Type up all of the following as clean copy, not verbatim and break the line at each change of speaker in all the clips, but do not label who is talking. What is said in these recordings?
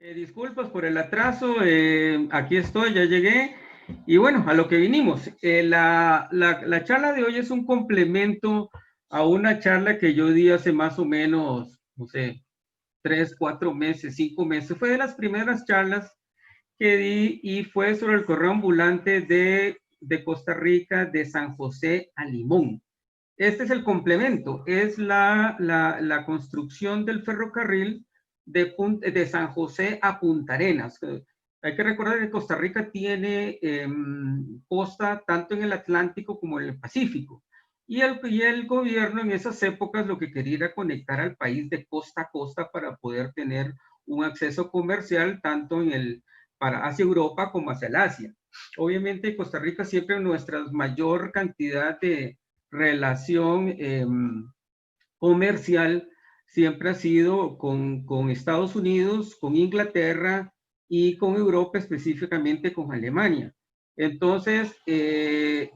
Disculpas por el atraso, aquí estoy, ya llegué. Y bueno, a lo que vinimos. La charla de hoy es un complemento a una charla que yo di hace más o menos, no sé, 3, 4 meses, 5 meses. Fue de las primeras charlas que di y fue sobre el correo ambulante de Costa Rica, de San José a Limón. Este es el complemento, es la construcción del ferrocarril de San José a Punta Arenas. Hay que recordar que Costa Rica tiene costa tanto en el Atlántico como en el Pacífico. Y el gobierno en esas épocas lo que quería era conectar al país de costa a costa para poder tener un acceso comercial tanto hacia Europa como hacia el Asia. Obviamente Costa Rica siempre nuestra mayor cantidad de relación comercial siempre ha sido con Estados Unidos, con Inglaterra y con Europa, específicamente con Alemania. Entonces, el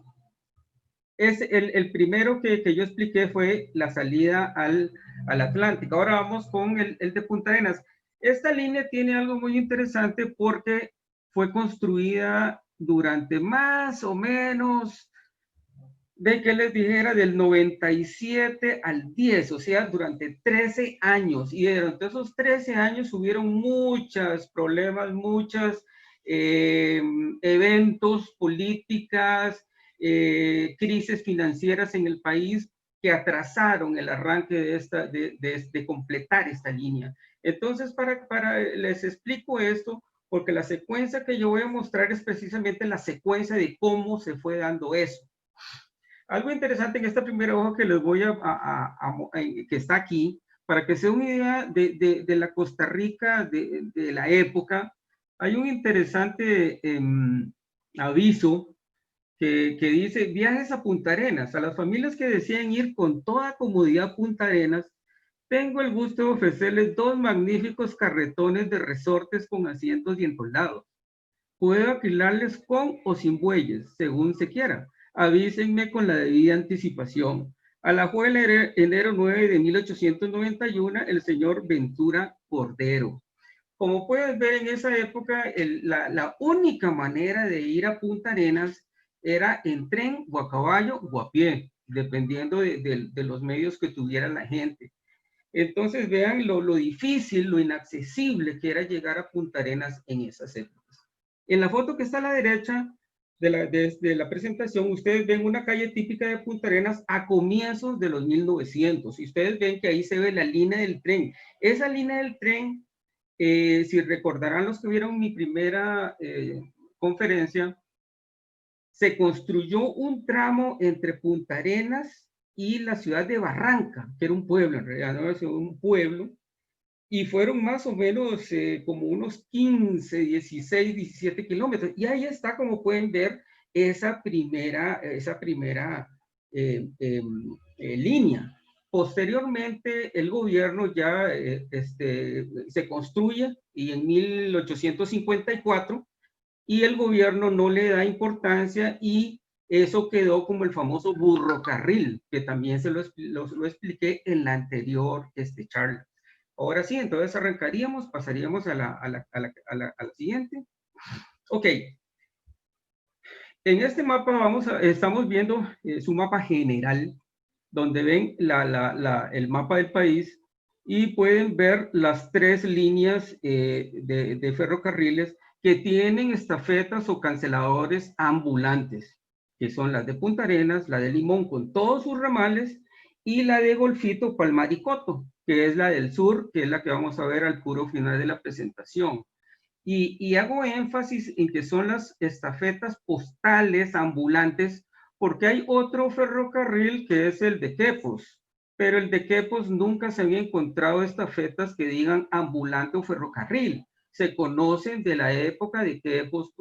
primero que yo expliqué fue la salida al Atlántico. Ahora vamos con el de Punta Arenas. Esta línea tiene algo muy interesante porque fue construida durante más o menos de que les dijera del 97 al 10, o sea, durante 13 años. Y durante esos 13 años hubieron muchos problemas, muchos eventos, políticas, crisis financieras en el país que atrasaron el arranque de completar esta línea. Entonces, les explico esto, porque la secuencia que yo voy a mostrar es precisamente la secuencia de cómo se fue dando eso. Algo interesante en esta primera hoja que les voy que está aquí, para que se den una idea de la Costa Rica de la época, hay un interesante aviso que dice viajes a Punta Arenas. A las familias que desean ir con toda comodidad a Punta Arenas, tengo el gusto de ofrecerles 2 magníficos carretones de resortes con asientos y entolados. Puedo alquilarles con o sin bueyes, según se quiera. Avísenme con la debida anticipación. A la juega enero 9 de 1891, el señor Ventura Cordero. Como puedes ver, en esa época, la única manera de ir a Punta Arenas era en tren o a caballo o a pie, dependiendo de los medios que tuviera la gente. Entonces, vean lo difícil, lo inaccesible que era llegar a Punta Arenas en esas épocas. En la foto que está a la derecha de la presentación, ustedes ven una calle típica de Punta Arenas a comienzos de los 1900. Y ustedes ven que ahí se ve la línea del tren. Esa línea del tren, si recordarán los que vieron mi primera conferencia, se construyó un tramo entre Punta Arenas y la ciudad de Barranca, que era un pueblo, en realidad no era un pueblo, y fueron más o menos como unos 15, 16, 17 kilómetros. Y ahí está, como pueden ver, esa primera línea. Posteriormente, el gobierno ya se construye y en 1854 y el gobierno no le da importancia y eso quedó como el famoso burrocarril, que también lo expliqué en la anterior charla. Ahora sí, entonces arrancaríamos, pasaríamos a la siguiente. Ok, en este mapa estamos viendo su mapa general, donde ven el mapa del país y pueden ver las 3 líneas de ferrocarriles que tienen estafetas o canceladores ambulantes, que son las de Punta Arenas, la de Limón con todos sus ramales y la de Golfito, Palmar y Coto, que es la del sur, que es la que vamos a ver al puro final de la presentación. Y hago énfasis en que son las estafetas postales ambulantes, porque hay otro ferrocarril que es el de Quepos, pero el de Quepos nunca se había encontrado estafetas que digan ambulante o ferrocarril. Se conocen de la época de Quepos,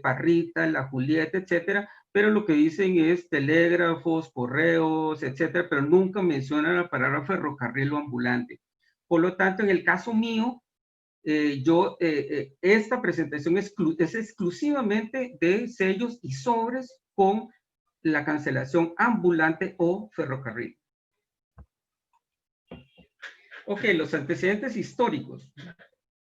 Parrita, la Julieta, etcétera, pero lo que dicen es telégrafos, correos, etcétera, pero nunca mencionan la palabra ferrocarril o ambulante. Por lo tanto, en el caso mío, esta presentación es exclusivamente de sellos y sobres con la cancelación ambulante o ferrocarril. Ok, los antecedentes históricos.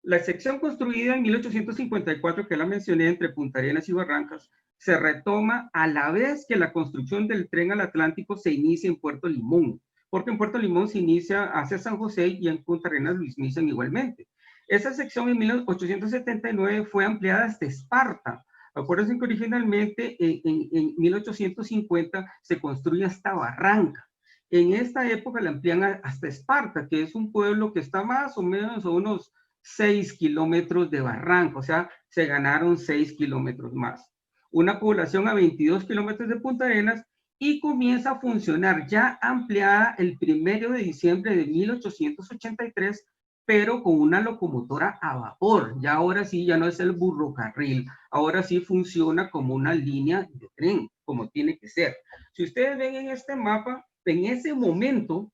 La sección construida en 1854, que la mencioné, entre Punta Arenas y Barrancas, se retoma a la vez que la construcción del tren al Atlántico se inicia en Puerto Limón, porque en Puerto Limón se inicia hacia San José y en Punta Arenas lo inician igualmente. Esa sección en 1879 fue ampliada hasta Esparta. Acuérdense que originalmente en 1850 se construye hasta Barranca. En esta época la amplían hasta Esparta, que es un pueblo que está más o menos a unos 6 kilómetros de Barranca, o sea, se ganaron 6 kilómetros más. Una población a 22 kilómetros de Punta Arenas y comienza a funcionar ya ampliada el 1 de diciembre de 1883, pero con una locomotora a vapor. Ya ahora sí, ya no es el burrocarril, ahora sí funciona como una línea de tren, como tiene que ser. Si ustedes ven en este mapa, en ese momento,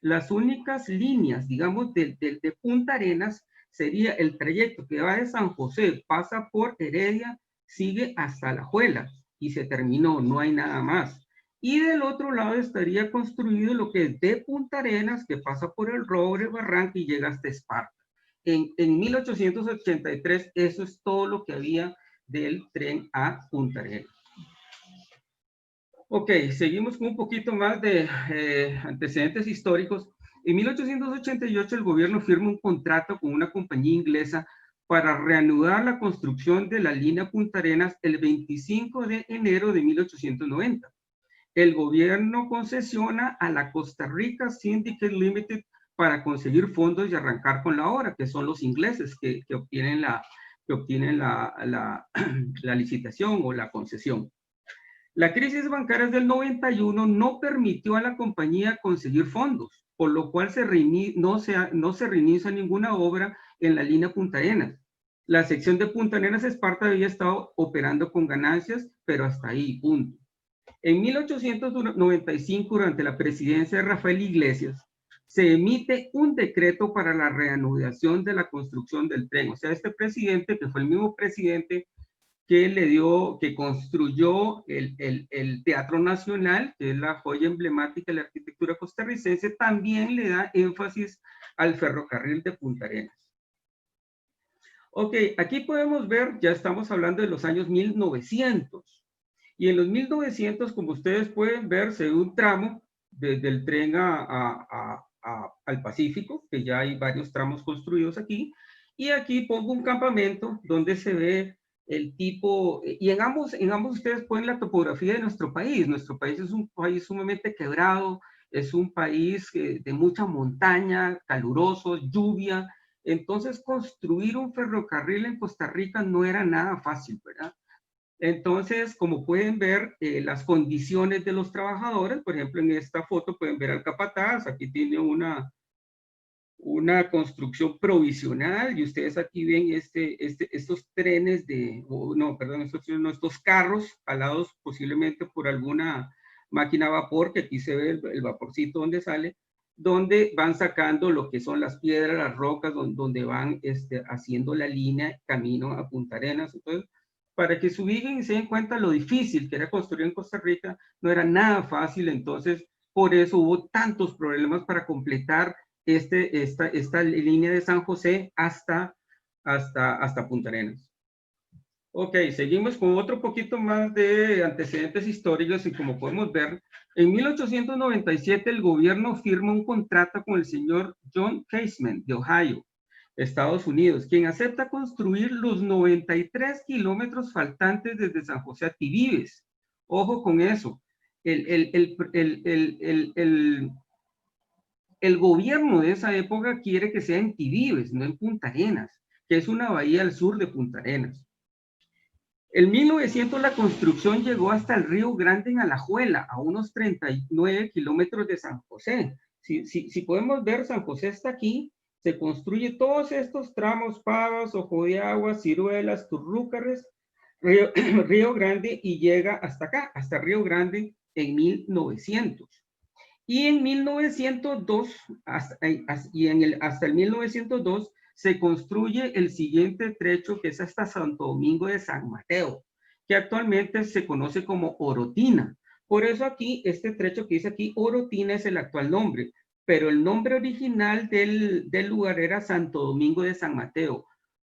las únicas líneas, digamos, de Punta Arenas sería el trayecto que va de San José, pasa por Heredia, sigue hasta Alajuela y se terminó, no hay nada más. Y del otro lado estaría construido lo que es de Punta Arenas, que pasa por el Roble, Barranca y llega hasta Esparta. En 1883 eso es todo lo que había del tren a Punta Arenas. Ok, seguimos con un poquito más de antecedentes históricos. En 1888 el gobierno firma un contrato con una compañía inglesa para reanudar la construcción de la línea Punta Arenas el 25 de enero de 1890. El gobierno concesiona a la Costa Rica Syndicate Limited para conseguir fondos y arrancar con la obra, que son los ingleses que obtienen la licitación o la concesión. La crisis bancaria del 91 no permitió a la compañía conseguir fondos, por lo cual no se reinicia ninguna obra en la línea Punta Arenas. La sección de Punta Arenas Esparta había estado operando con ganancias, pero hasta ahí, punto. En 1895, durante la presidencia de Rafael Iglesias, se emite un decreto para la reanudación de la construcción del tren. O sea, este presidente, que fue el mismo presidente que construyó el Teatro Nacional, que es la joya emblemática de la arquitectura costarricense, también le da énfasis al ferrocarril de Punta Arenas. Ok, aquí podemos ver, ya estamos hablando de los años 1900. Y en los 1900, como ustedes pueden ver, se ve un tramo desde el tren al Pacífico, que ya hay varios tramos construidos aquí. Y aquí pongo un campamento donde se ve el tipo, y en ambos ustedes ponen la topografía de nuestro país. Nuestro país es un país sumamente quebrado, es un país de mucha montaña, caluroso, lluvia. Entonces, construir un ferrocarril en Costa Rica no era nada fácil, ¿verdad? Entonces, como pueden ver, las condiciones de los trabajadores, por ejemplo, en esta foto pueden ver al capataz, aquí tiene una construcción provisional y ustedes aquí ven estos trenes estos carros jalados posiblemente por alguna máquina a vapor, que aquí se ve el vaporcito donde sale, donde van sacando lo que son las piedras, las rocas, donde van haciendo la línea camino a Punta Arenas. Entonces, para que se ubiquen y se den cuenta lo difícil que era construir en Costa Rica, no era nada fácil. Entonces, por eso hubo tantos problemas para completar esta línea de San José hasta Punta Arenas. Ok, seguimos con otro poquito más de antecedentes históricos y como podemos ver, en 1897 el gobierno firma un contrato con el señor John Casement de Ohio, Estados Unidos, quien acepta construir los 93 kilómetros faltantes desde San José a Tibibes. Ojo con eso. El gobierno de esa época quiere que sea en Tibibes, no en Punta Arenas, que es una bahía al sur de Punta Arenas. En 1900 la construcción llegó hasta el Río Grande en Alajuela, a unos 39 kilómetros de San José. Si podemos ver, San José está aquí, se construye todos estos tramos, Pavas, Ojo de Agua, Ciruelas, Turrúcares, Río Grande, y llega hasta acá, hasta Río Grande en 1900. Y en 1902, hasta el 1902, se construye el siguiente trecho, que es hasta Santo Domingo de San Mateo, que actualmente se conoce como Orotina. Por eso aquí, este trecho que dice aquí, Orotina, es el actual nombre. pero el nombre original del lugar era Santo Domingo de San Mateo.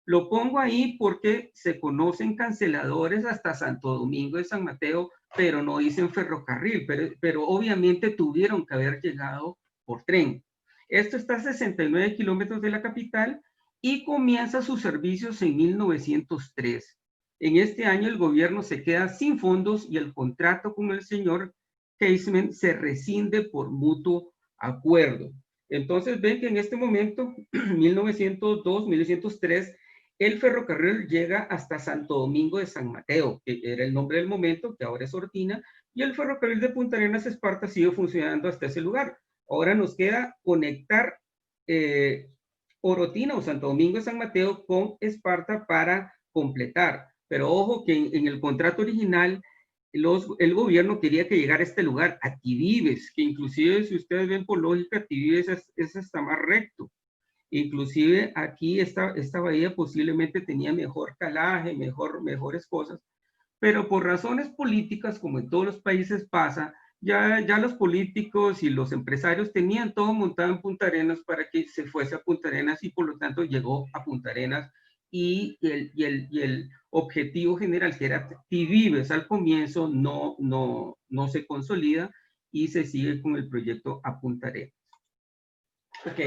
Lo pongo ahí porque se conocen canceladores hasta Santo Domingo de San Mateo, pero no dicen ferrocarril, pero obviamente tuvieron que haber llegado por tren. Esto está a 69 kilómetros de la capital y comienza sus servicios en 1903. En este año el gobierno se queda sin fondos y el contrato con el señor Casement se rescinde por mutuo acuerdo. Entonces ven que en este momento, 1902, 1903, el ferrocarril llega hasta Santo Domingo de San Mateo, que era el nombre del momento, que ahora es Ortina, y el ferrocarril de Punta Arenas Esparta sigue funcionando hasta ese lugar. Ahora nos queda conectar Orotina o Santo Domingo de San Mateo con Esparta para completar. Pero ojo que en el contrato original el gobierno quería que llegara a este lugar, a Tivives, que inclusive si ustedes ven por lógica, Tivives es hasta más recto. Inclusive aquí esta bahía posiblemente tenía mejor calaje, mejores cosas, pero por razones políticas, como en todos los países pasa, ya los políticos y los empresarios tenían todo montado en Punta Arenas para que se fuese a Punta Arenas y por lo tanto llegó a Punta Arenas y el objetivo general que era Tivives al comienzo no se consolida y se sigue con el proyecto a Punta Arenas. Ok,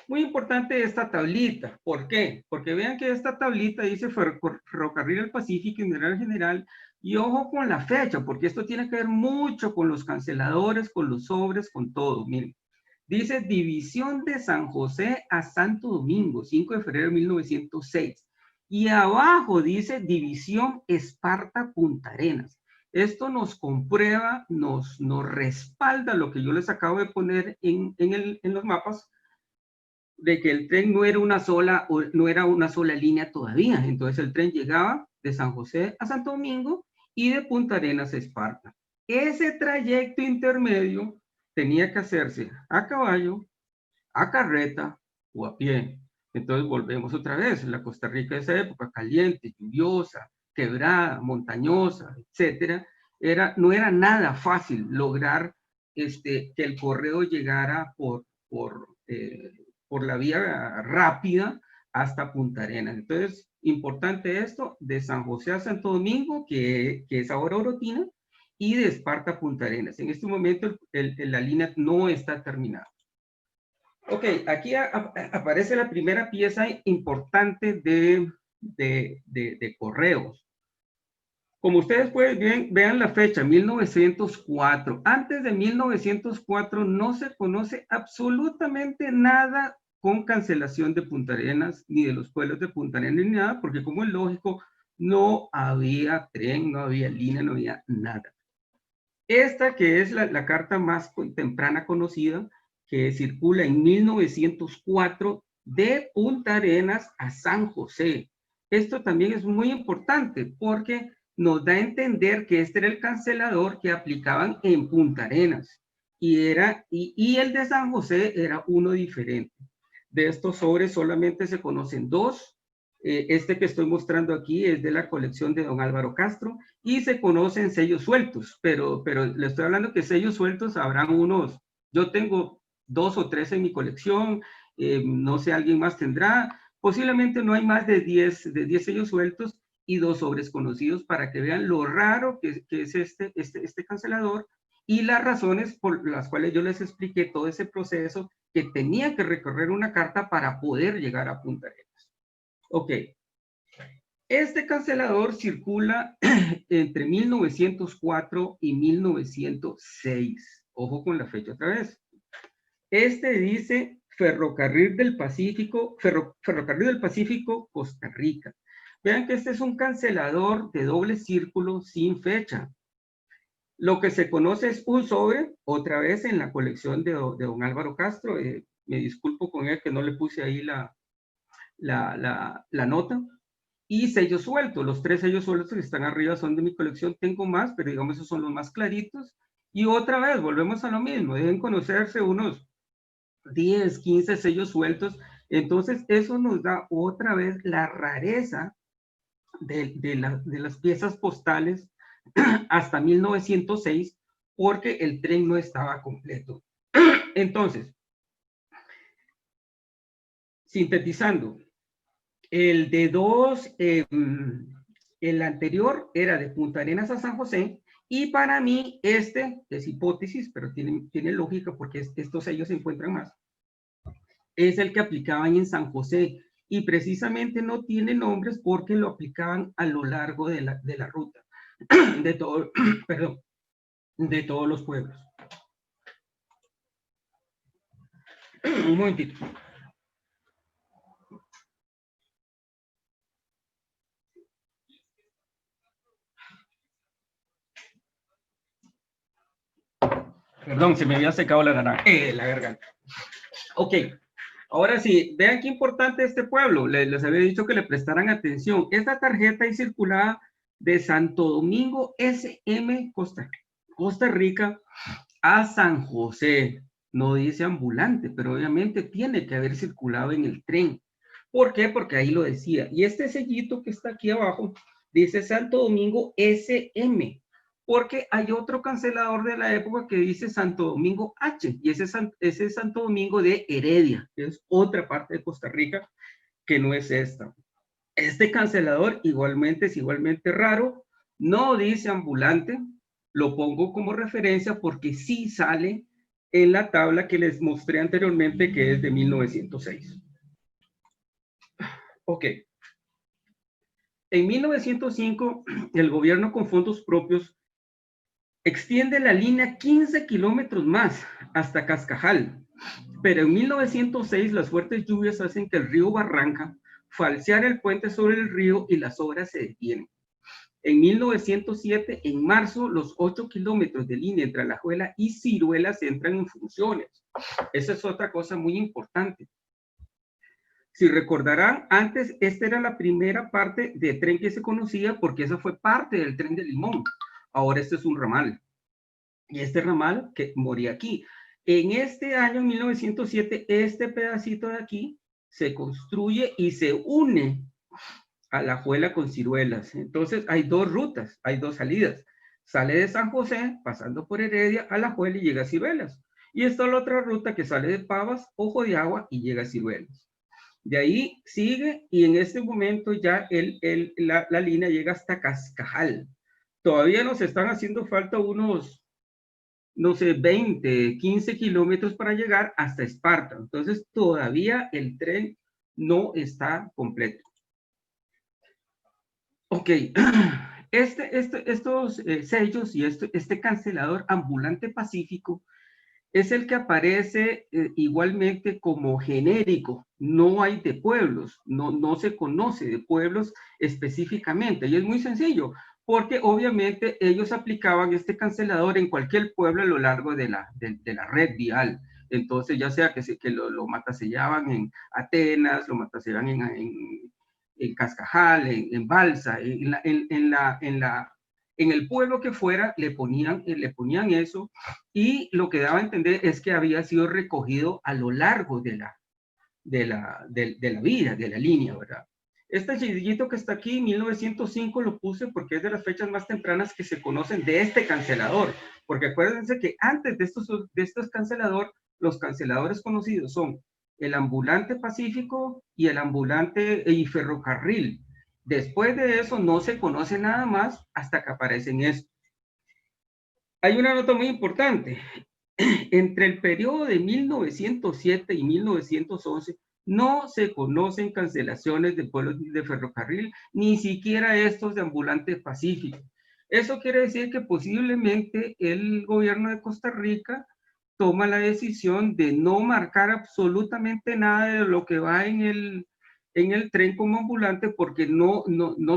muy importante esta tablita. ¿Por qué? Porque vean que esta tablita dice Ferrocarril del Pacífico en general, y ojo con la fecha, porque esto tiene que ver mucho con los canceladores, con los sobres, con todo. Miren, dice División de San José a Santo Domingo, 5 de febrero de 1906. Y abajo dice División Esparta Punta Arenas. Esto nos comprueba, nos respalda lo que yo les acabo de poner en los mapas, de que el tren no era una sola línea todavía. Entonces el tren llegaba de San José a Santo Domingo y de Punta Arenas a Esparta. Ese trayecto intermedio tenía que hacerse a caballo, a carreta o a pie. Entonces volvemos otra vez. La Costa Rica de esa época, caliente, lluviosa, quebrada, montañosa, etcétera, no era nada fácil lograr que el correo llegara por la vía rápida hasta Punta Arenas. Entonces, importante esto, de San José a Santo Domingo, que es ahora Orotina, y de Esparta a Punta Arenas. En este momento la línea no está terminada. Ok, aquí aparece la primera pieza importante de correos. Como ustedes pueden ver, vean la fecha, 1904. Antes de 1904 no se conoce absolutamente nada con cancelación de Punta Arenas, ni de los pueblos de Punta Arenas, ni nada, porque como es lógico, no había tren, no había línea, no había nada. Esta que es la carta más temprana conocida, que circula en 1904 de Punta Arenas a San José. Esto también es muy importante porque nos da a entender que este era el cancelador que aplicaban en Punta Arenas y el de San José era uno diferente. De estos sobres solamente se conocen dos. Este que estoy mostrando aquí es de la colección de don Álvaro Castro y se conocen sellos sueltos, pero le estoy hablando que sellos sueltos habrán unos, yo tengo 2 o 3 en mi colección, no sé, alguien más tendrá, posiblemente no hay más de 10 sellos sueltos y 2 sobres conocidos para que vean lo raro que es este cancelador y las razones por las cuales yo les expliqué todo ese proceso que tenía que recorrer una carta para poder llegar a Punta Arenas. Ok, este cancelador circula entre 1904 y 1906. Ojo con la fecha otra vez. Este dice Ferrocarril del Pacífico, Ferrocarril del Pacífico, Costa Rica. Vean que este es un cancelador de doble círculo sin fecha. Lo que se conoce es un sobre, otra vez en la colección de don Álvaro Castro. Me disculpo con él que no le puse ahí la nota. Y sellos sueltos, los 3 sellos sueltos que están arriba son de mi colección, tengo más, pero digamos esos son los más claritos. Y otra vez, volvemos a lo mismo, deben conocerse unos 10, 15 sellos sueltos. Entonces, eso nos da otra vez la rareza de las piezas postales hasta 1906, porque el tren no estaba completo. Entonces, sintetizando, el de el anterior era de Punta Arenas a San José, y para mí este es hipótesis, pero tiene lógica porque estos sellos se encuentran más, es el que aplicaban en San José, y precisamente no tiene nombres porque lo aplicaban a lo largo de la ruta, de todo, perdón, de todos los pueblos. Un momentito. Perdón, se me había secado la garganta. Ok, ahora sí, vean qué importante este pueblo. Les había dicho que le prestaran atención. Esta tarjeta es circulada de Santo Domingo SM, Costa Rica, a San José. No dice ambulante, pero obviamente tiene que haber circulado en el tren. ¿Por qué? Porque ahí lo decía. Y este sellito que está aquí abajo dice Santo Domingo SM, porque hay otro cancelador de la época que dice Santo Domingo H, y ese es Santo Domingo de Heredia, que es otra parte de Costa Rica que no es esta. Este cancelador igualmente es igualmente raro, no dice ambulante, lo pongo como referencia porque sí sale en la tabla que les mostré anteriormente, que es de 1906. Ok. En 1905, el gobierno con fondos propios extiende la línea 15 kilómetros más hasta Cascajal, pero en 1906 las fuertes lluvias hacen que el río Barranca falseara el puente sobre el río y las obras se detienen. En 1907, en marzo, los 8 kilómetros de línea entre Alajuela y Ciruelas entran en funciones. Esa es otra cosa muy importante. Si recordarán, antes esta era la primera parte de tren que se conocía porque esa fue parte del tren de Limón. Ahora este es un ramal. Y este ramal que moría aquí. En este año 1907, este pedacito de aquí se construye y se une a Alajuela con Ciruelas. Entonces hay dos rutas, hay dos salidas. Sale de San José, pasando por Heredia, a Alajuela y llega a Ciruelas. Y está la otra ruta que sale de Pavas, Ojo de Agua y llega a Ciruelas. De ahí sigue y en este momento ya la línea llega hasta Cascajal. Todavía nos están haciendo falta unos, no sé, 20, 15 kilómetros para llegar hasta Esparta. Entonces todavía el tren no está completo. Ok, estos sellos y este cancelador ambulante pacífico es el que aparece igualmente como genérico. No hay de pueblos, no se conoce de pueblos específicamente. Y es muy sencillo, porque obviamente ellos aplicaban este cancelador en cualquier pueblo a lo largo de la red vial. Entonces, ya sea que lo matasellaban en Atenas, lo matasellaban en Cascajal, en Balsa, en el pueblo que fuera, le ponían eso, y lo que daba a entender es que había sido recogido a lo largo de la vida, de la línea, ¿verdad? Este chillito que está aquí, 1905, lo puse porque es de las fechas más tempranas que se conocen de este cancelador, porque acuérdense que antes de estos canceladores, los canceladores conocidos son el ambulante Pacífico y el ambulante y ferrocarril. Después de eso no se conoce nada más hasta que aparecen estos. Hay una nota muy importante. Entre el periodo de 1907 y 1911 no se conocen cancelaciones de vuelos de ferrocarril, ni siquiera estos de ambulante Pacífico. Eso quiere decir que posiblemente el gobierno de Costa Rica toma la decisión de no marcar absolutamente nada de lo que va en el tren como ambulante porque no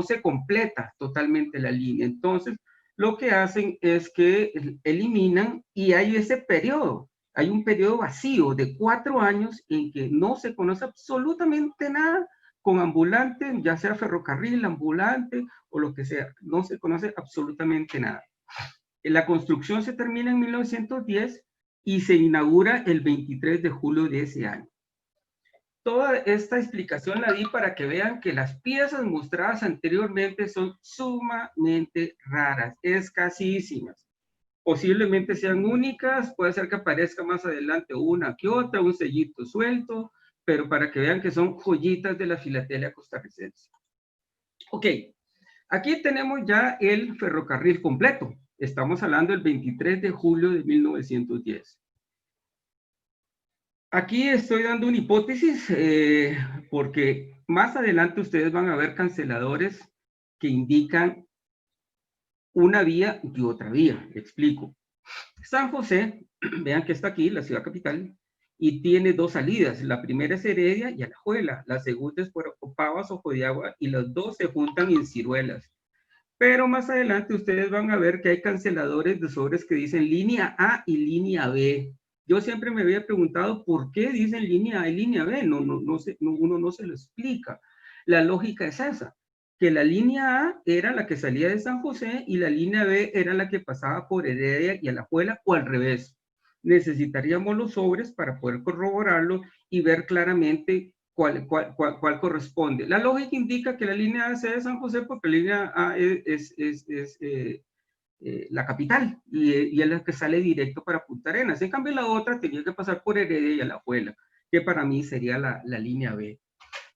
se completa totalmente la línea. Entonces, lo que hacen es que eliminan y hay ese periodo, hay un periodo vacío de 4 años en que no se conoce absolutamente nada con ambulante, ya sea ferrocarril, ambulante o lo que sea, no se conoce absolutamente nada. La construcción se termina en 1910 y se inaugura el 23 de julio de ese año. Toda esta explicación la di para que vean que las piezas mostradas anteriormente son sumamente raras, escasísimas. Posiblemente sean únicas, puede ser que aparezca más adelante una que otra, un sellito suelto, pero para que vean que son joyitas de la filatelia costarricense. Ok, aquí tenemos ya el ferrocarril completo. Estamos hablando del 23 de julio de 1910. Aquí estoy dando una hipótesis porque más adelante ustedes van a ver canceladores que indican una vía y otra vía. Explico. San José, vean que está aquí, la ciudad capital, y tiene dos salidas. La primera es Heredia y Alajuela. La segunda es por Opavas, Ojo de Agua, y las dos se juntan en Ciruelas. Pero más adelante ustedes van a ver que hay canceladores de sobres que dicen línea A y línea B. Yo siempre me había preguntado por qué dicen línea A y línea B. Uno no se lo explica. La lógica es esa, que la línea A era la que salía de San José y la línea B era la que pasaba por Heredia y Alajuela, o al revés. Necesitaríamos los sobres para poder corroborarlo y ver claramente cuál corresponde. La lógica indica que la línea A es de San José porque la línea A es la capital y es la que sale directo para Punta Arenas. En cambio, la otra tenía que pasar por Heredia y Alajuela, que para mí sería la línea B.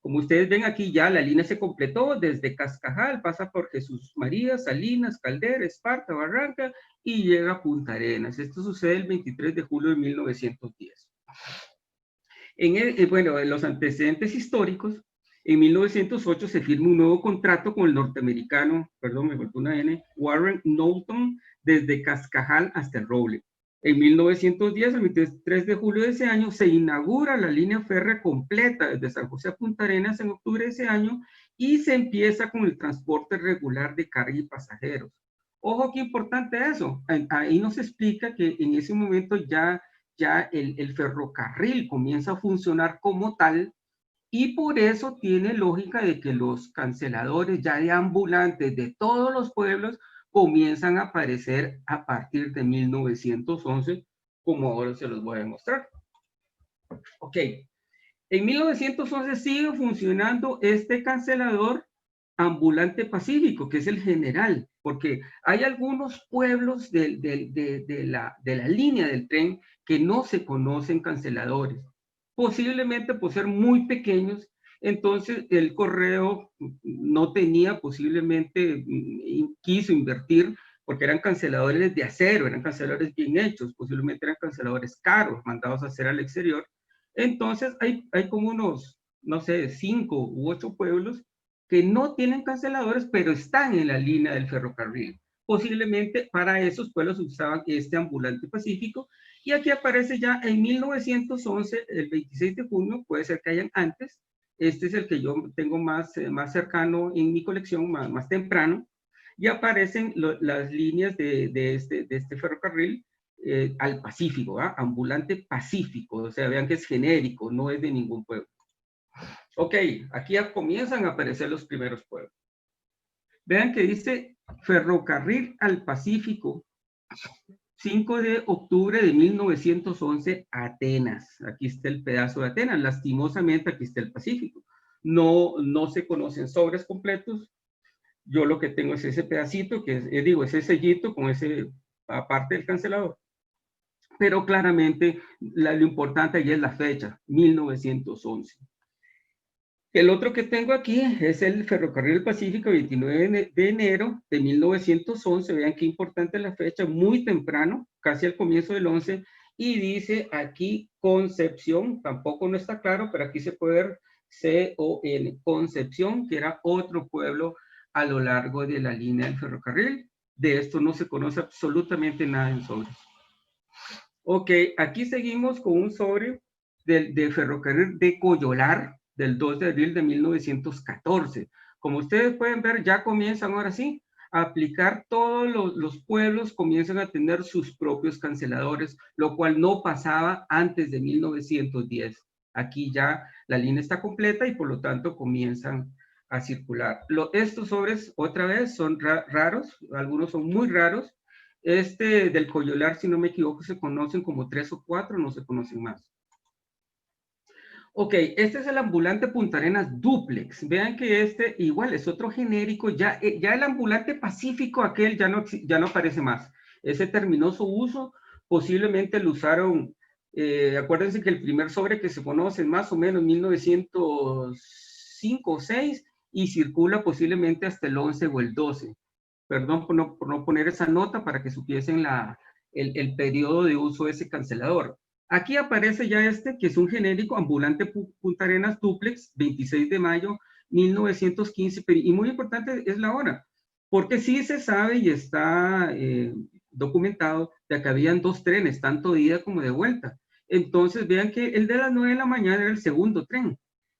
Como ustedes ven aquí, ya la línea se completó desde Cascajal, pasa por Jesús María, Salinas, Caldera, Esparta, Barranca y llega a Punta Arenas. Esto sucede el 23 de julio de 1910. Bueno, en los antecedentes históricos, en 1908 se firma un nuevo contrato con el norteamericano, perdón, me faltó una N, Warren Knowlton, desde Cascajal hasta el Roble. En 1910, el 23 de julio de ese año, se inaugura la línea férrea completa desde San José a Punta Arenas en octubre de ese año y se empieza con el transporte regular de carga y pasajeros. Ojo, qué importante eso. Ahí nos explica que en ese momento ya el ferrocarril comienza a funcionar como tal y por eso tiene lógica de que los canceladores ya de ambulantes de todos los pueblos comienzan a aparecer a partir de 1911, como ahora se los voy a demostrar. Ok, en 1911 sigue funcionando este cancelador ambulante pacífico, que es el general, porque hay algunos pueblos de la línea del tren que no se conocen canceladores, posiblemente por ser muy pequeños. Entonces el correo no tenía, posiblemente quiso invertir, porque eran canceladores de acero, eran canceladores bien hechos, posiblemente eran canceladores caros, mandados a hacer al exterior. Entonces hay como unos, no sé, 5 u 8 pueblos que no tienen canceladores, pero están en la línea del ferrocarril. Posiblemente para esos pueblos usaban este ambulante pacífico, y aquí aparece ya en 1911, el 26 de junio, puede ser que hayan antes. Este es el que yo tengo más cercano en mi colección, más temprano, y aparecen las líneas de este ferrocarril al Pacífico, ambulante pacífico, o sea, vean que es genérico, no es de ningún pueblo. Ok, aquí ya comienzan a aparecer los primeros pueblos. Vean que dice Ferrocarril al Pacífico, 5 de octubre de 1911, Atenas. Aquí está el pedazo de Atenas. Lastimosamente, aquí está el Pacífico. No se conocen sobres completos. Yo lo que tengo es ese pedacito, que es ese sellito con ese aparte del cancelador. Pero claramente lo importante ahí es la fecha, 1911. El otro que tengo aquí es el Ferrocarril Pacífico, 29 de enero de 1911. Vean qué importante la fecha, muy temprano, casi al comienzo del 11. Y dice aquí Concepción, tampoco no está claro, pero aquí se puede ver C-O-N, Concepción, que era otro pueblo a lo largo de la línea del ferrocarril. De esto no se conoce absolutamente nada en sobres. Ok, aquí seguimos con un sobre de ferrocarril de Coyolar, del 2 de abril de 1914. Como ustedes pueden ver, ya comienzan ahora sí a aplicar, todos los pueblos comienzan a tener sus propios canceladores, lo cual no pasaba antes de 1910. Aquí ya la línea está completa y por lo tanto comienzan a circular. Estos sobres, otra vez, son raros, algunos son muy raros. Este del Coyolar, si no me equivoco, se conocen como 3 o 4, no se conocen más. Ok, este es el ambulante Punta Arenas Duplex. Vean que este igual es otro genérico. Ya el ambulante Pacífico, aquel ya no aparece más. Ese terminó su uso. Posiblemente lo usaron Acuérdense que el primer sobre que se conoce es más o menos 1905 o 6 y circula posiblemente hasta el 11 o el 12. Perdón por no poner esa nota para que supiesen el periodo de uso de ese cancelador. Aquí aparece ya este, que es un genérico ambulante Punta Arenas Duplex, 26 de mayo 1915, y muy importante es la hora, porque sí se sabe y está documentado de que habían 2 trenes, tanto de ida como de vuelta. Entonces vean que el de las 9 de la mañana era el segundo tren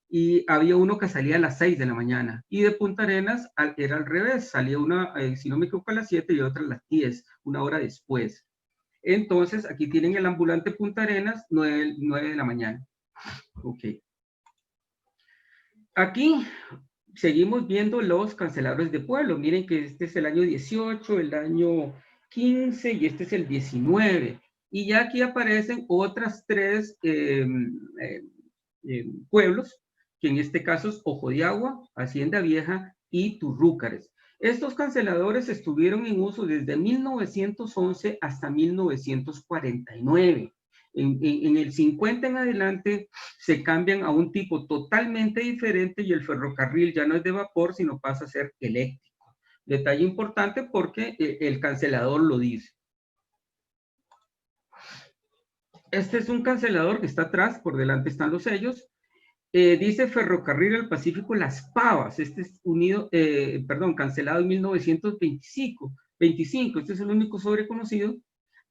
y había uno que salía a las 6 de la mañana y de Punta Arenas era al revés, salía una, si no me equivoco, a las 7 y otra a las 10, una hora después. Entonces aquí tienen el ambulante Punta Arenas, 9 de la mañana. Ok. Aquí seguimos viendo los canceladores de pueblo. Miren que este es el año 18, el año 15 y este es el 19. Y ya aquí aparecen otras 3 pueblos, que en este caso es Ojo de Agua, Hacienda Vieja y Turrúcares. Estos canceladores estuvieron en uso desde 1911 hasta 1949. En el 50 en adelante se cambian a un tipo totalmente diferente y el ferrocarril ya no es de vapor, sino pasa a ser eléctrico. Detalle importante porque el cancelador lo dice. Este es un cancelador que está atrás, por delante están los sellos. Dice Ferrocarril del Pacífico Las Pavas. Este es cancelado en 1925. Este es el único sobre conocido,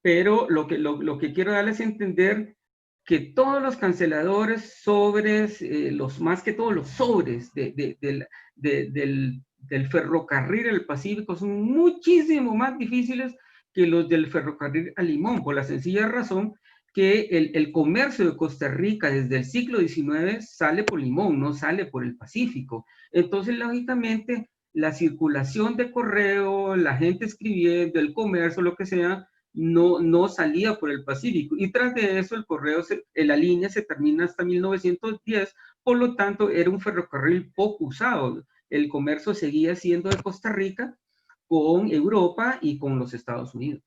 pero lo que quiero darles a entender que todos los canceladores, sobres, más que todos los sobres del ferrocarril del Pacífico son muchísimo más difíciles que los del ferrocarril a Limón, por la sencilla razón que el comercio de Costa Rica desde el siglo XIX sale por Limón, no sale por el Pacífico. Entonces, lógicamente, la circulación de correo, la gente escribiendo, el comercio, lo que sea, no salía por el Pacífico. Y tras de eso, el correo, la línea se termina hasta 1910, por lo tanto, era un ferrocarril poco usado. El comercio seguía siendo de Costa Rica con Europa y con los Estados Unidos.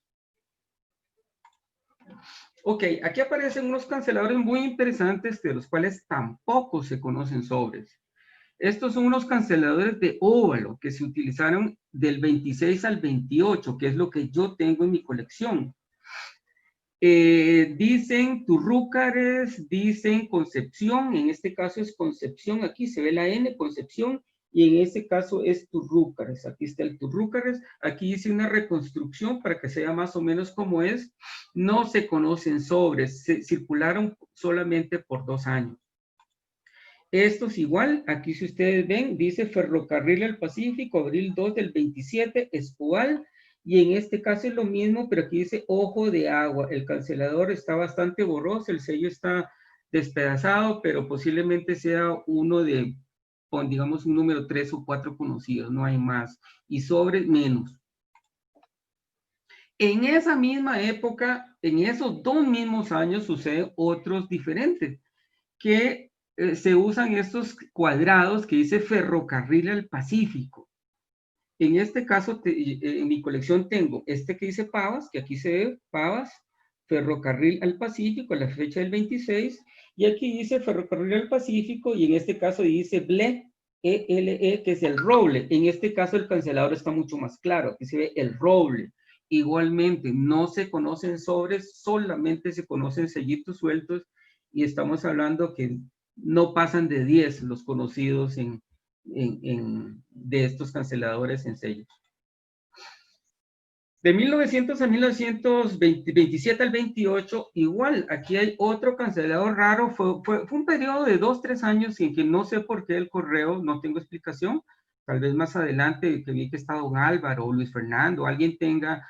Ok, aquí aparecen unos canceladores muy interesantes de los cuales tampoco se conocen sobres. Estos son unos canceladores de óvalo que se utilizaron del 26 al 28, que es lo que yo tengo en mi colección. Dicen Turrúcares, dicen Concepción, en este caso es Concepción, aquí se ve la N, Concepción, y en este caso es Turrúcares, aquí está el Turrúcares, aquí hice una reconstrucción para que sea más o menos como es, no se conocen sobres, se circularon solamente por 2 años. Estos igual, aquí si ustedes ven, dice Ferrocarril del Pacífico, abril 2 del 27, Espoal, y en este caso es lo mismo, pero aquí dice Ojo de Agua. El cancelador está bastante borroso, el sello está despedazado, pero posiblemente sea uno de, digamos, un número 3 o 4 conocidos, no hay más. Y sobre menos. En esa misma época, en esos 2 mismos años, suceden otros diferentes, que se usan estos cuadrados que dice Ferrocarril al Pacífico. En este caso, en mi colección tengo este que dice Pavas, que aquí se ve Pavas, Ferrocarril al Pacífico, la fecha del 26, y aquí dice Ferrocarril al Pacífico, y en este caso dice BLE, ELE, que es el roble. En este caso el cancelador está mucho más claro, aquí se ve el roble. Igualmente, no se conocen sobres, solamente se conocen sellitos sueltos, y estamos hablando que no pasan de 10 los conocidos de estos canceladores en sellos. De 1900 a 1927 al 28, igual, aquí hay otro cancelador raro, fue un periodo de 2-3 años en que no sé por qué el correo, no tengo explicación, tal vez más adelante que vi que está don Álvaro o Luis Fernando, alguien tenga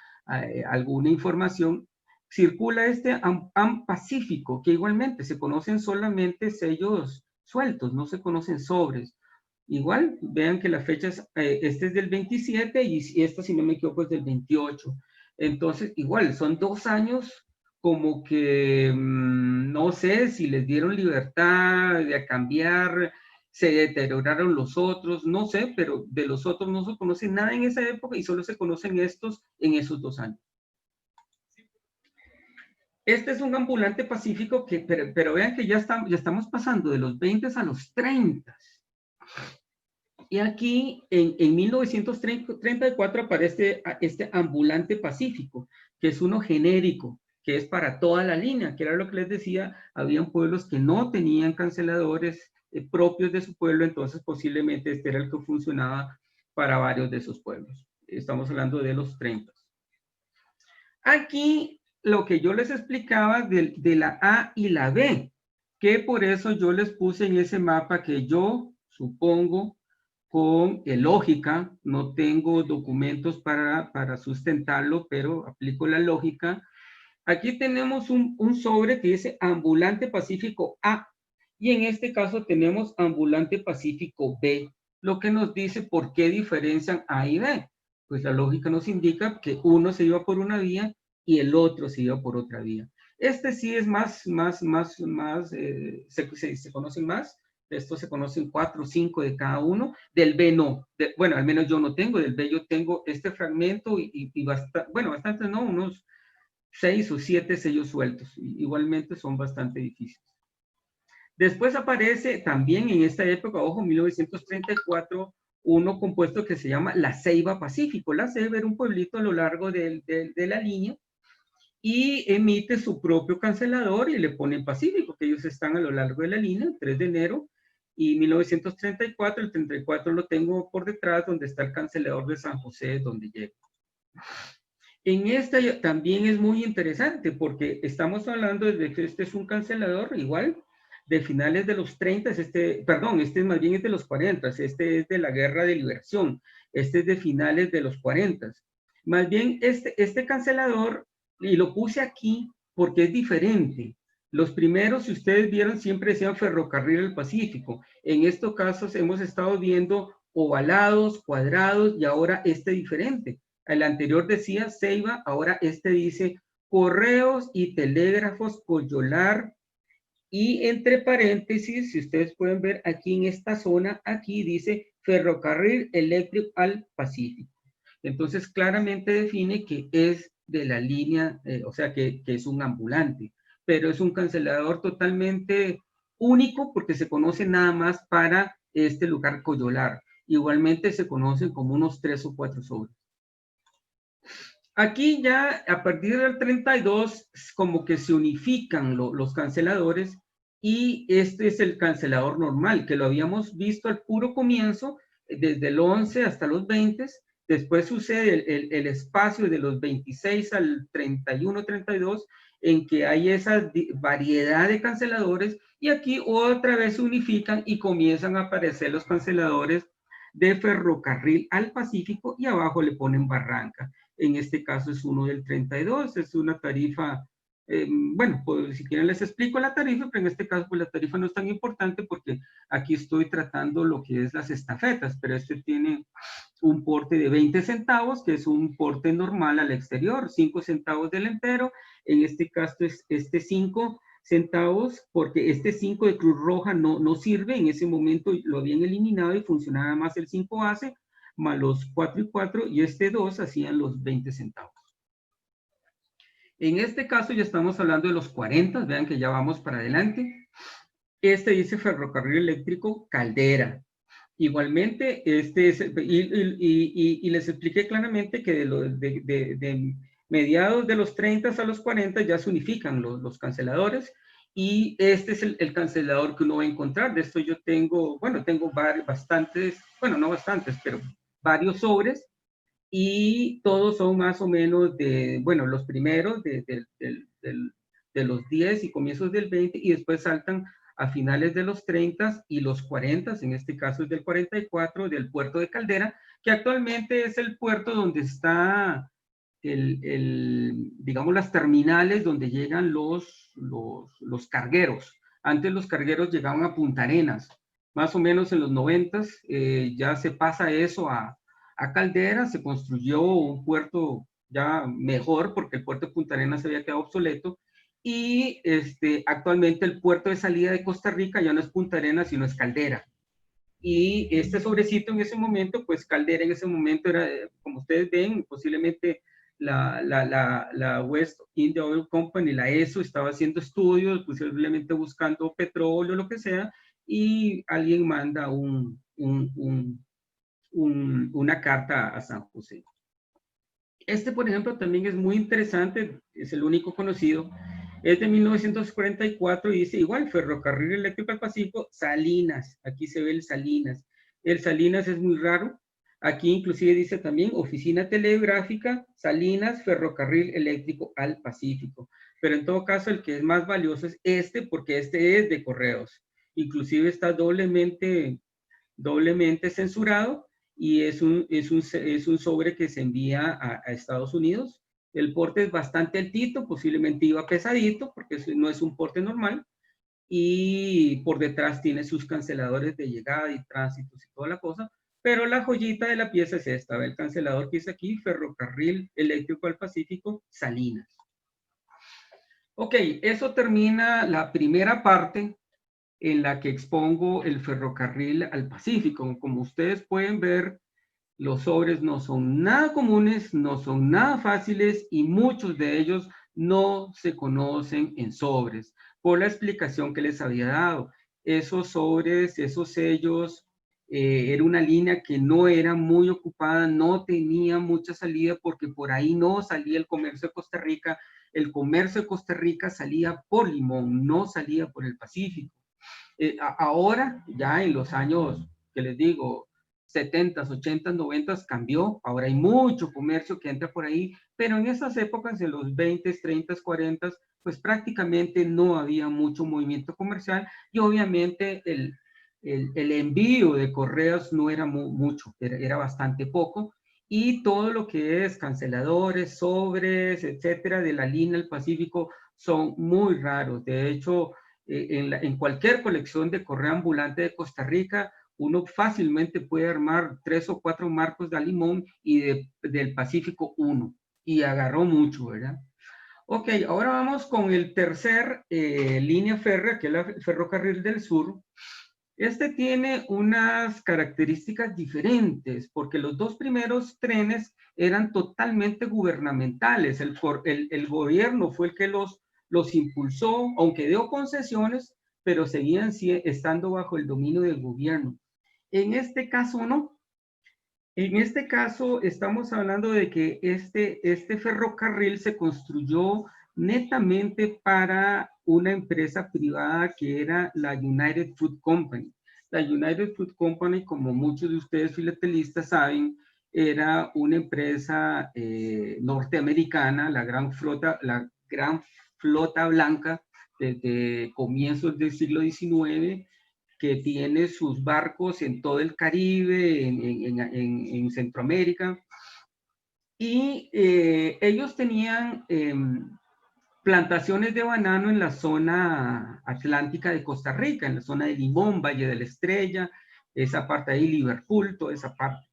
alguna información, circula este AM Pacífico, que igualmente se conocen solamente sellos sueltos, no se conocen sobres. Igual, vean que la fecha es, este es del 27 y esta, si no me equivoco, es del 28. Entonces, igual, son 2 años como que no sé si les dieron libertad de cambiar, se deterioraron los otros, no sé, pero de los otros no se conoce nada en esa época y solo se conocen estos en esos 2 años. Este es un ambulante pacífico que, pero vean que ya estamos pasando de los 20 a los 30. Y aquí en 1934 aparece este ambulante pacífico, que es uno genérico, que es para toda la línea, que era lo que les decía, habían pueblos que no tenían canceladores propios de su pueblo, entonces posiblemente este era el que funcionaba para varios de esos pueblos. Estamos hablando de los 30. Aquí lo que yo les explicaba de la A y la B, que por eso yo les puse en ese mapa que yo supongo con lógica, no tengo documentos para sustentarlo, pero aplico la lógica. Aquí tenemos un sobre que dice ambulante pacífico A, y en este caso tenemos ambulante pacífico B, lo que nos dice por qué diferencian A y B. Pues la lógica nos indica que uno se iba por una vía y el otro se iba por otra vía. Este sí es se conocen más. De estos se conocen 4 o 5 de cada uno. Del B no. Bueno, al menos yo no tengo. Del B yo tengo este fragmento y bastante, no, unos 6 o 7 sellos sueltos. Igualmente son bastante difíciles. Después aparece también en esta época, ojo, 1934, uno compuesto que se llama La Ceiba Pacífico. La Ceiba era un pueblito a lo largo de la línea y emite su propio cancelador y le ponen Pacífico, que ellos están a lo largo de la línea, 3 de enero, y 1934, el 34 lo tengo por detrás, donde está el cancelador de San José, donde llego. En esta también es muy interesante, porque estamos hablando de que este es un cancelador igual, de finales de los 30, este más bien es de los 40, este es de la Guerra de Liberación, este es de finales de los 40. Más bien, este cancelador, y lo puse aquí porque es diferente. Los primeros, si ustedes vieron, siempre decían Ferrocarril del Pacífico. En estos casos hemos estado viendo ovalados, cuadrados, y ahora este diferente. El anterior decía Ceiba, ahora este dice Correos y Telégrafos Coyolar, y entre paréntesis, si ustedes pueden ver aquí en esta zona, aquí dice Ferrocarril Eléctrico al Pacífico. Entonces claramente define que es de la línea, o sea que es un ambulante, pero es un cancelador totalmente único porque se conoce nada más para este lugar Coyolar. Igualmente se conocen como unos 3 o 4 sobres. Aquí ya a partir del 32 como que se unifican los canceladores y este es el cancelador normal, que lo habíamos visto al puro comienzo, desde el 11 hasta los 20, después sucede el espacio de los 26 al 31, 32, en que hay esa variedad de canceladores y aquí otra vez se unifican y comienzan a aparecer los canceladores de Ferrocarril al Pacífico y abajo le ponen Barranca. En este caso es uno del 32, es una tarifa, bueno, pues si quieren les explico la tarifa, pero en este caso pues la tarifa no es tan importante porque aquí estoy tratando lo que es las estafetas, pero este tiene un porte de 20 centavos, que es un porte normal al exterior, 5 centavos del entero, en este caso es este 5 centavos, porque este 5 de Cruz Roja no sirve, en ese momento lo habían eliminado y funcionaba más el 5 base, más los 4 y 4, y este 2 hacían los 20 centavos. En este caso ya estamos hablando de los 40, vean que ya vamos para adelante. Este dice Ferrocarril Eléctrico Caldera. Igualmente, y les expliqué claramente que de mediados de los 30 a los 40 ya se unifican los canceladores, y este es el cancelador que uno va a encontrar. De esto yo tengo, bueno, tengo bastantes, bueno, no bastantes, pero varios sobres, y todos son más o menos de, bueno, los primeros de los 10 y comienzos del 20, y después saltan a finales de los 30 y los 40, en este caso es del 44, del puerto de Caldera, que actualmente es el puerto donde está digamos, las terminales donde llegan los cargueros. Antes los cargueros llegaban a Punta Arenas, más o menos en los 90, ya se pasa eso a Caldera, se construyó un puerto ya mejor porque el puerto de Punta Arenas se había quedado obsoleto, y actualmente el puerto de salida de Costa Rica ya no es Punta Arenas, sino es Caldera. Y este sobrecito en ese momento, pues Caldera en ese momento era, como ustedes ven, posiblemente la West India Oil Company, la ESO, estaba haciendo estudios, posiblemente buscando petróleo, lo que sea, y alguien manda una carta a San José. Este, por ejemplo, también es muy interesante, es el único conocido, es de 1944 y dice igual, Ferrocarril Eléctrico del Pacífico, Salinas, aquí se ve el Salinas. El Salinas es muy raro, aquí inclusive dice también Oficina Telegráfica, Salinas, Ferrocarril Eléctrico al Pacífico. Pero en todo caso, el que es más valioso es este, porque este es de correos. Inclusive está doblemente censurado y es un sobre que se envía a Estados Unidos. El porte es bastante altito, posiblemente iba pesadito, porque no es un porte normal, y por detrás tiene sus canceladores de llegada y tránsitos y toda la cosa, pero la joyita de la pieza es esta, el cancelador que dice aquí, Ferrocarril Eléctrico al Pacífico, Salinas. Ok, eso termina la primera parte en la que expongo el ferrocarril al Pacífico. Como ustedes pueden ver, los sobres no son nada comunes, no son nada fáciles y muchos de ellos no se conocen en sobres, por la explicación que les había dado. Esos sobres, esos sellos, era una línea que no era muy ocupada, no tenía mucha salida porque por ahí no salía el comercio de Costa Rica. El comercio de Costa Rica salía por Limón, no salía por el Pacífico. Ahora, ya en los años, que les digo, 70s, 80s, 90s, cambió. Ahora hay mucho comercio que entra por ahí, pero en esas épocas, en los 20s, 30s, 40s, pues prácticamente no había mucho movimiento comercial y obviamente el envío de correos no era mucho, era bastante poco. Y todo lo que es canceladores, sobres, etcétera, de la línea del Pacífico son muy raros. De hecho, en cualquier colección de correo ambulante de Costa Rica, uno fácilmente puede armar 3 o 4 marcos de Limón y del Pacífico uno. Y agarró mucho, ¿verdad? Ok, ahora vamos con el tercer línea férrea, que es el Ferrocarril del Sur. Este tiene unas características diferentes, porque los dos primeros trenes eran totalmente gubernamentales. El gobierno fue el que los impulsó, aunque dio concesiones, pero seguían estando bajo el dominio del gobierno. En este caso no. En este caso estamos hablando de que este ferrocarril se construyó netamente para una empresa privada que era la United Fruit Company. La United Fruit Company, como muchos de ustedes filatelistas saben, era una empresa norteamericana, la gran flota blanca desde comienzos del siglo XIX, que tiene sus barcos en todo el Caribe, en Centroamérica, y ellos tenían plantaciones de banano en la zona atlántica de Costa Rica, en la zona de Limón, Valle de la Estrella, esa parte ahí, Liverpool, toda esa parte.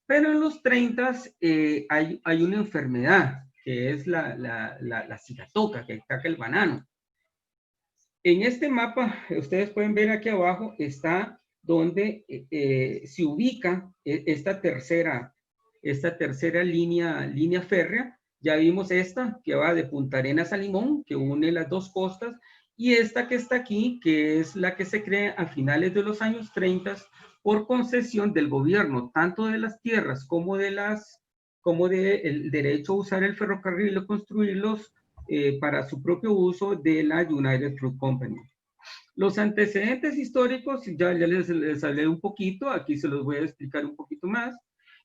Pero en los 30 hay una enfermedad, que es la cigatoca, que ataca el banano. En este mapa, ustedes pueden ver aquí abajo, está donde se ubica esta tercera línea férrea. Ya vimos esta que va de Punta Arenas a Limón, que une las dos costas, y esta que está aquí, que es la que se crea a finales de los años 30 por concesión del gobierno, tanto de las tierras como del derecho a usar el ferrocarril o construirlos para su propio uso de la United Fruit Company. Los antecedentes históricos, ya les hablé un poquito, aquí se los voy a explicar un poquito más.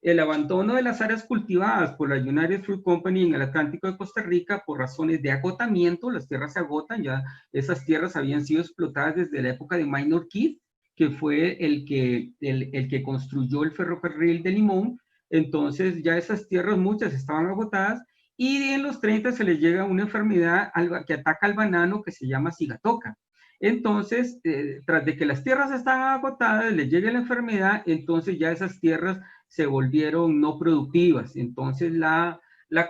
El abandono de las áreas cultivadas por la United Fruit Company en el Atlántico de Costa Rica por razones de agotamiento, las tierras se agotan, ya esas tierras habían sido explotadas desde la época de Minor Keith, que fue el que construyó el ferrocarril de Limón. Entonces ya esas tierras muchas estaban agotadas y en los 30 se les llega una enfermedad que ataca al banano que se llama cigatoca. Entonces, tras de que las tierras están agotadas, les llega la enfermedad, entonces ya esas tierras se volvieron no productivas. Entonces la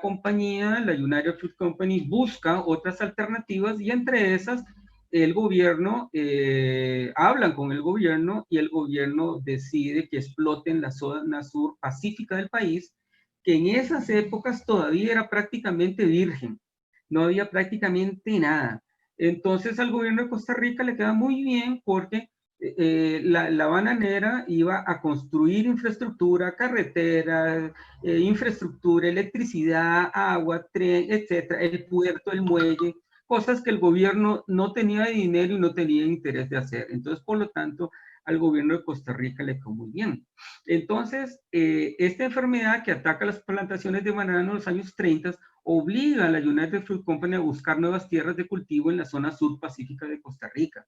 compañía, la United Fruit Company, busca otras alternativas y entre esas el gobierno, hablan con el gobierno y el gobierno decide que exploten la zona sur pacífica del país, que en esas épocas todavía era prácticamente virgen, no había prácticamente nada. Entonces al gobierno de Costa Rica le queda muy bien porque la bananera iba a construir infraestructura, carreteras, infraestructura, electricidad, agua, tren, etcétera, el puerto, el muelle, cosas que el gobierno no tenía dinero y no tenía interés de hacer. Entonces, por lo tanto, al gobierno de Costa Rica le quedó muy bien. Entonces, esta enfermedad que ataca las plantaciones de banano en los años 30 obliga a la United Fruit Company a buscar nuevas tierras de cultivo en la zona sur pacífica de Costa Rica.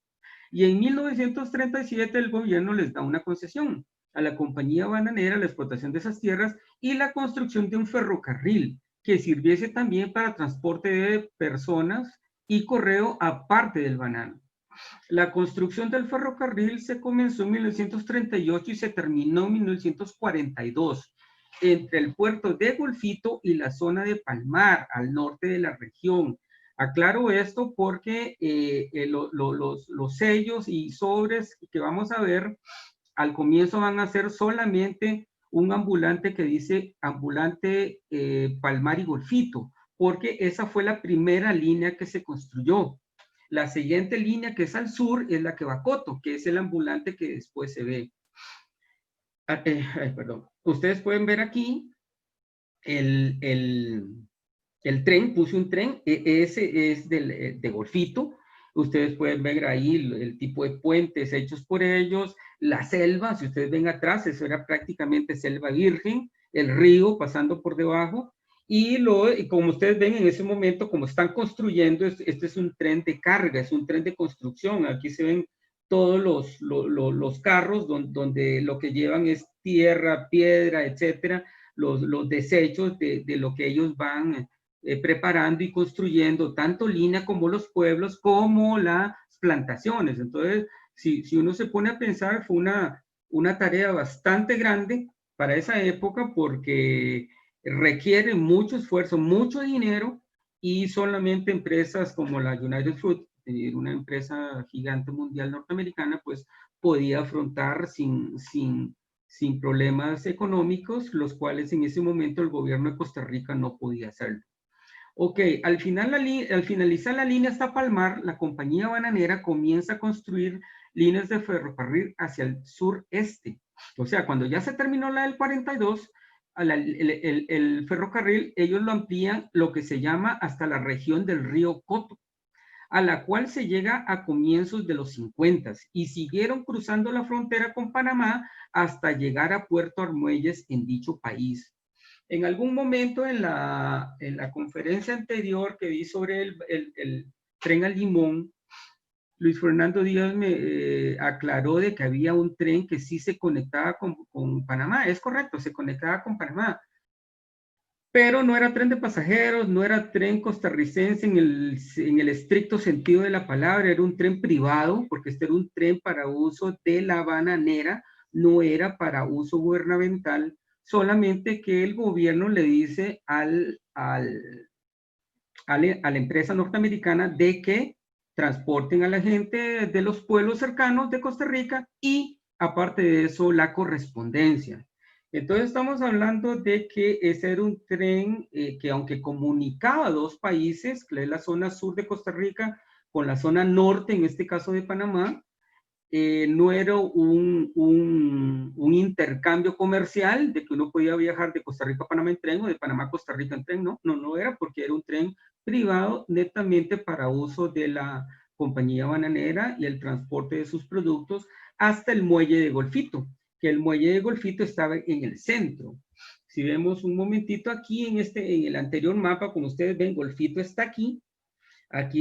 Y en 1937 el gobierno les da una concesión a la compañía bananera la explotación de esas tierras y la construcción de un ferrocarril que sirviese también para transporte de personas y correo aparte del banano. La construcción del ferrocarril se comenzó en 1938 y se terminó en 1942 entre el puerto de Golfito y la zona de Palmar, al norte de la región. Aclaro esto porque los sellos y sobres que vamos a ver al comienzo van a ser solamente un ambulante que dice ambulante Palmar y Golfito, porque esa fue la primera línea que se construyó. La siguiente línea que es al sur es la que va a Coto, que es el ambulante que después se ve. Perdón. Ustedes pueden ver aquí el tren, puse un tren, ese es de Golfito. Ustedes pueden ver ahí el tipo de puentes hechos por ellos, la selva, si ustedes ven atrás, eso era prácticamente selva virgen, el río pasando por debajo, y como ustedes ven en ese momento, como están construyendo, este es un tren de carga, es un tren de construcción, aquí se ven todos los carros donde lo que llevan es tierra, piedra, etcétera, los desechos de lo que ellos van preparando y construyendo, tanto Lina como los pueblos, como las plantaciones. Entonces, si uno se pone a pensar, fue una tarea bastante grande para esa época porque requiere mucho esfuerzo, mucho dinero y solamente empresas como la United Fruit, una empresa gigante mundial norteamericana, pues podía afrontar sin problemas económicos, los cuales en ese momento el gobierno de Costa Rica no podía hacerlo. Ok, al finalizar la línea hasta Palmar, la compañía bananera comienza a construir líneas de ferrocarril hacia el sureste. O sea, cuando ya se terminó la del 42, el ferrocarril, ellos lo amplían lo que se llama hasta la región del río Coto, a la cual se llega a comienzos de los 50 y siguieron cruzando la frontera con Panamá hasta llegar a Puerto Armuelles en dicho país. En algún momento en la conferencia anterior que vi sobre el tren al Limón, Luis Fernando Díaz me aclaró de que había un tren que sí se conectaba con Panamá. Es correcto, se conectaba con Panamá, pero no era tren de pasajeros, no era tren costarricense en el estricto sentido de la palabra, era un tren privado, porque este era un tren para uso de la bananera, no era para uso gubernamental, solamente que el gobierno le dice a la empresa norteamericana de que transporten a la gente de los pueblos cercanos de Costa Rica y aparte de eso la correspondencia. Entonces estamos hablando de que ese era un tren que aunque comunicaba dos países, que es la zona sur de Costa Rica con la zona norte, en este caso de Panamá, no era un intercambio comercial de que uno podía viajar de Costa Rica a Panamá en tren o de Panamá a Costa Rica en tren, no era porque era un tren privado netamente para uso de la compañía bananera y el transporte de sus productos hasta el muelle de Golfito, que el muelle de Golfito estaba en el centro. Si vemos un momentito aquí en el anterior mapa, como ustedes ven, Golfito está aquí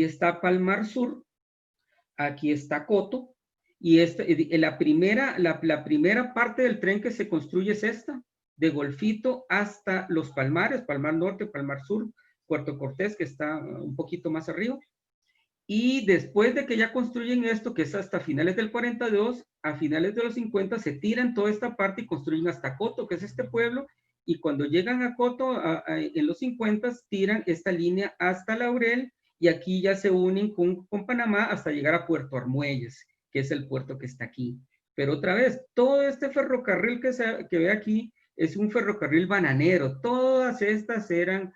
está Palmar Sur, aquí está Coto, y la primera parte del tren que se construye es esta, de Golfito hasta Los Palmares, Palmar Norte, Palmar Sur, Puerto Cortés, que está un poquito más arriba. Y después de que ya construyen esto, que es hasta finales del 42, a finales de los 50 se tiran toda esta parte y construyen hasta Coto, que es este pueblo, y cuando llegan a Coto en los 50 tiran esta línea hasta Laurel y aquí ya se unen con Panamá hasta llegar a Puerto Armuelles, que es el puerto que está aquí. Pero otra vez, todo este ferrocarril que ve aquí es un ferrocarril bananero. Todas estas eran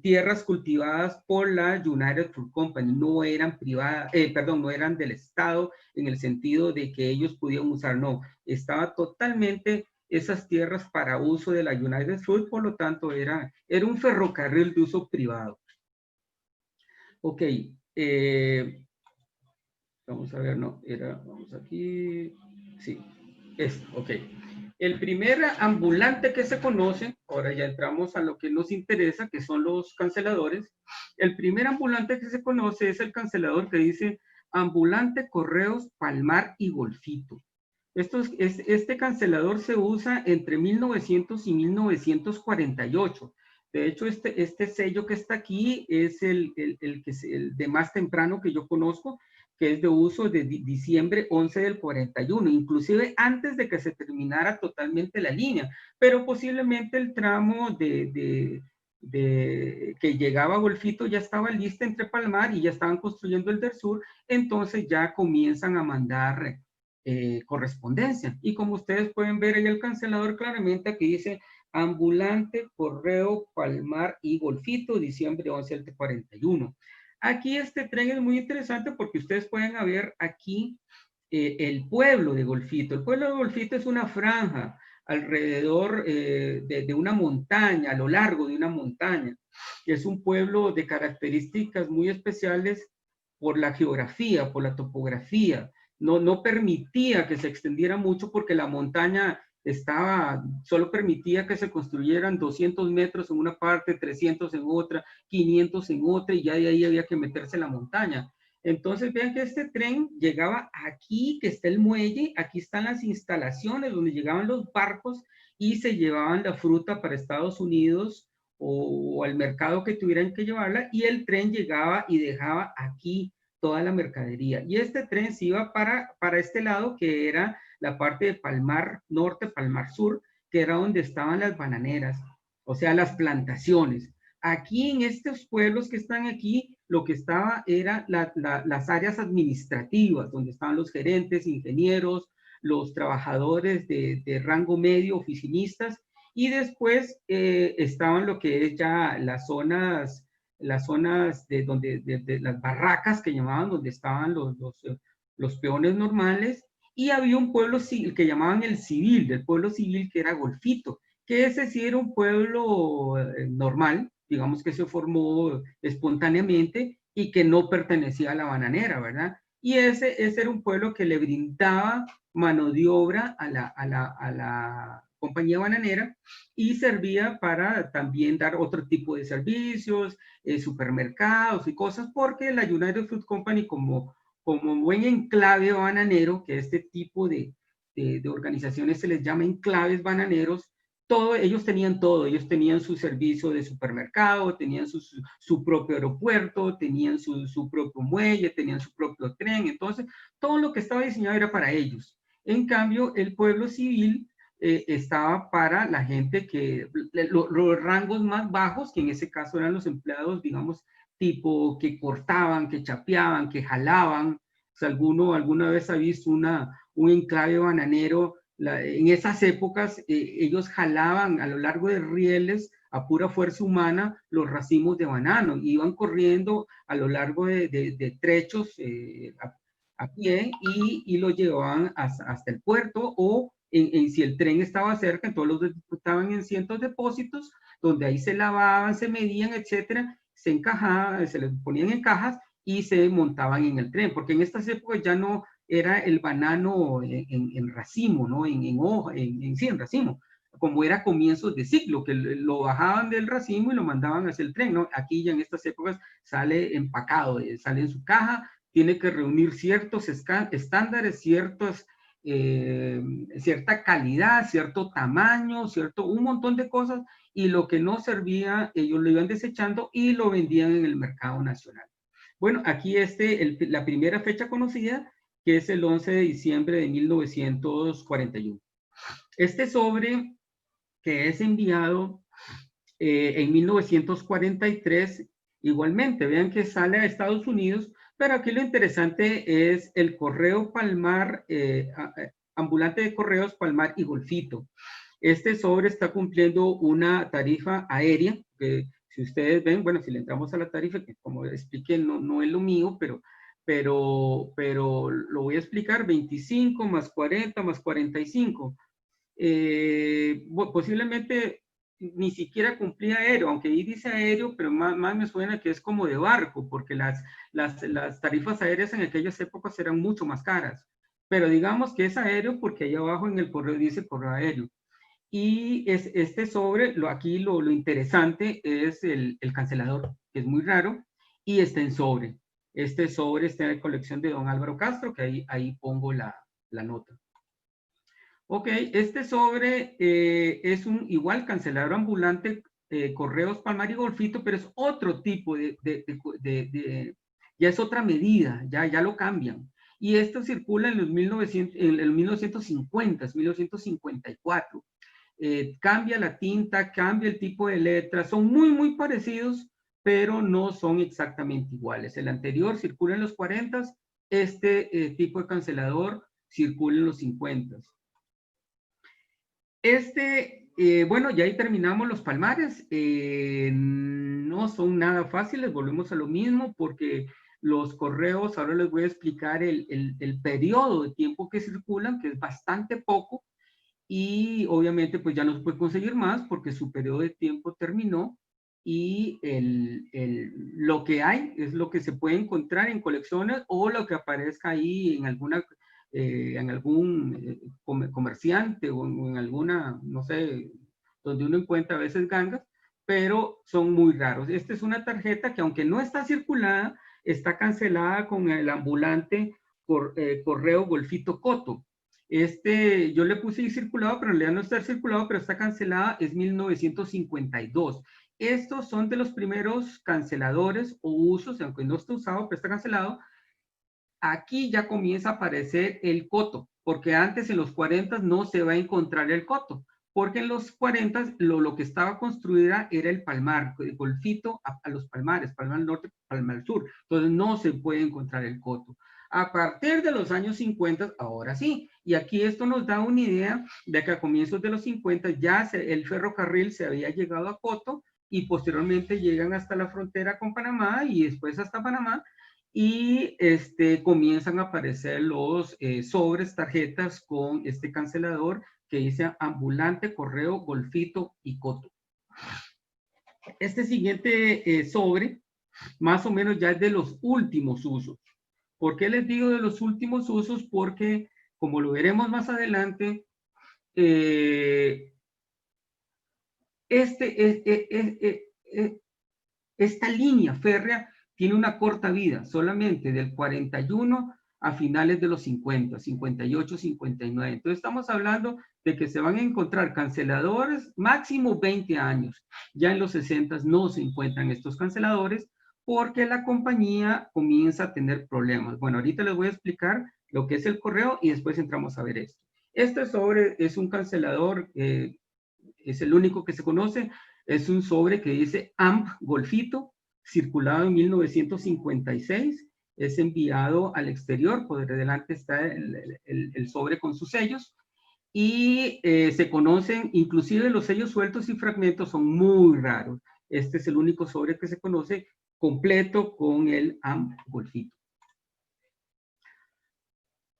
tierras cultivadas por la United Fruit Company, no eran privadas, perdón, no eran del Estado en el sentido de que ellos pudieran usar, no, estaba totalmente esas tierras para uso de la United Fruit, por lo tanto era un ferrocarril de uso privado. Ok, vamos a ver, no, vamos aquí, sí, esto, ok. El primer ambulante que se conoce, ahora ya entramos a lo que nos interesa, que son los canceladores. El primer ambulante que se conoce es el cancelador que dice Ambulante Correos Palmar y Golfito. Este cancelador se usa entre 1900 y 1948. De hecho, este sello que está aquí es el de más temprano que yo conozco, que es de uso de diciembre 11 del 41, inclusive antes de que se terminara totalmente la línea, pero posiblemente el tramo que llegaba a Golfito ya estaba listo entre Palmar y ya estaban construyendo el del sur, entonces ya comienzan a mandar correspondencia. Y como ustedes pueden ver ahí el cancelador claramente aquí dice Ambulante, Correo, Palmar y Golfito, diciembre 11 del 41. Aquí este tren es muy interesante porque ustedes pueden ver aquí el pueblo de Golfito. El pueblo de Golfito es una franja alrededor de una montaña, a lo largo de una montaña. Es un pueblo de características muy especiales por la geografía, por la topografía. No permitía que se extendiera mucho porque la montaña solo permitía que se construyeran 200 metros en una parte, 300 en otra, 500 en otra, y ya de ahí había que meterse en la montaña. Entonces vean que este tren llegaba aquí, que está el muelle, aquí están las instalaciones donde llegaban los barcos y se llevaban la fruta para Estados Unidos o al mercado que tuvieran que llevarla, y el tren llegaba y dejaba aquí toda la mercadería. Y este tren se iba para este lado, que era la parte de Palmar Norte, Palmar Sur, que era donde estaban las bananeras, o sea, las plantaciones. Aquí en estos pueblos que están aquí, lo que estaba era las áreas administrativas, donde estaban los gerentes, ingenieros, los trabajadores de rango medio, oficinistas, y después estaban lo que es ya las zonas de donde, de las barracas que llamaban, donde estaban los peones normales, y había un pueblo civil que llamaban el civil, del pueblo civil, que era Golfito, que ese sí era un pueblo normal, digamos que se formó espontáneamente y que no pertenecía a la bananera, ¿verdad? Y ese era un pueblo que le brindaba mano de obra a la compañía bananera y servía para también dar otro tipo de servicios, supermercados y cosas, porque la United Fruit Company, como buen enclave bananero, que este tipo de organizaciones se les llama enclaves bananeros, ellos tenían su servicio de supermercado, tenían su propio aeropuerto, tenían su propio muelle, tenían su propio tren, entonces todo lo que estaba diseñado era para ellos. En cambio, el pueblo civil estaba para la gente los rangos más bajos, que en ese caso eran los empleados, digamos, tipo que cortaban, que chapeaban, que jalaban. O sea, alguna vez ha visto un enclave bananero. En esas épocas ellos jalaban a lo largo de rieles a pura fuerza humana los racimos de banano, iban corriendo a lo largo de trechos a pie y lo llevaban hasta el puerto, o si el tren estaba cerca, entonces los depositaban en cientos de depósitos, donde ahí se lavaban, se medían, etcétera, se encajaban, se les ponían en cajas y se montaban en el tren, porque en estas épocas ya no era el banano en racimo, ¿no? Sí, en racimo, como era comienzos de ciclo, que lo bajaban del racimo y lo mandaban hacia el tren, ¿no? Aquí ya en estas épocas sale empacado, sale en su caja, tiene que reunir ciertos estándares, cierta calidad, cierto tamaño, un montón de cosas, y lo que no servía, ellos lo iban desechando y lo vendían en el mercado nacional. Bueno, aquí la primera fecha conocida, que es el 11 de diciembre de 1941. Este sobre que es enviado en 1943, igualmente, vean que sale a Estados Unidos, pero aquí lo interesante es el correo Palmar, ambulante de correos Palmar y Golfito. Este sobre está cumpliendo una tarifa aérea, que si ustedes ven, bueno, si le entramos a la tarifa, que como expliqué, no es lo mío, pero lo voy a explicar: 25 más 40 más 45. Posiblemente ni siquiera cumplía aéreo, aunque ahí dice aéreo, pero más me suena que es como de barco, porque las tarifas aéreas en aquellas épocas eran mucho más caras. Pero digamos que es aéreo porque ahí abajo en el correo dice correo aéreo. Y este sobre, aquí lo interesante es el cancelador, que es muy raro, y está en sobre. Este sobre está en la colección de don Álvaro Castro, que ahí pongo la nota. Ok, este sobre es un igual cancelador ambulante, Correos Palmar y Golfito, pero es otro tipo ya es otra medida, ya lo cambian. Y esto circula en los 1950, 1954. Cambia la tinta, cambia el tipo de letra, son muy parecidos, pero no son exactamente iguales. El anterior circula en los 40, este tipo de cancelador circula en los 50. Bueno, ya ahí terminamos los palmares. No son nada fáciles, volvemos a lo mismo, porque los correos, ahora les voy a explicar el periodo de tiempo que circulan, que es bastante poco, y obviamente pues ya no se puede conseguir más porque su periodo de tiempo terminó, y lo que hay es lo que se puede encontrar en colecciones o lo que aparezca ahí en algún comerciante o en alguna, no sé, donde uno encuentra a veces gangas, pero son muy raros. Esta es una tarjeta que, aunque no está circulada, está cancelada con el ambulante correo Golfito Coto. Yo le puse circulado, pero en realidad no está circulado, pero está cancelada, es 1952. Estos son de los primeros canceladores o usos, aunque no está usado, pero está cancelado. Aquí ya comienza a aparecer el coto, porque antes en los 40 no se va a encontrar el coto, porque en los 40 lo que estaba construida era el palmar, el Golfito a los palmares, Palmar Norte, Palmar Sur. Entonces no se puede encontrar el coto. A partir de los años 50, ahora sí. Y aquí esto nos da una idea de que a comienzos de los 50 ya el ferrocarril se había llegado a Coto, y posteriormente llegan hasta la frontera con Panamá y después hasta Panamá, y comienzan a aparecer los sobres, tarjetas con este cancelador que dice ambulante, correo, Golfito y Coto. Este siguiente sobre, más o menos ya es de los últimos usos. ¿Por qué les digo de los últimos usos? Porque, como lo veremos más adelante, esta línea férrea tiene una corta vida, solamente del 41 a finales de los 50, 58, 59. Entonces estamos hablando de que se van a encontrar canceladores máximo 20 años. Ya en los 60 no se encuentran estos canceladores porque la compañía comienza a tener problemas. Bueno, ahorita les voy a explicar lo que es el correo y después entramos a ver esto. Este sobre es un cancelador, es el único que se conoce. Es un sobre que dice AMP Golfito, circulado en 1956. Es enviado al exterior, por delante está el sobre con sus sellos, y se conocen, inclusive los sellos sueltos y fragmentos son muy raros. Este es el único sobre que se conoce completo con el AMP Golfito.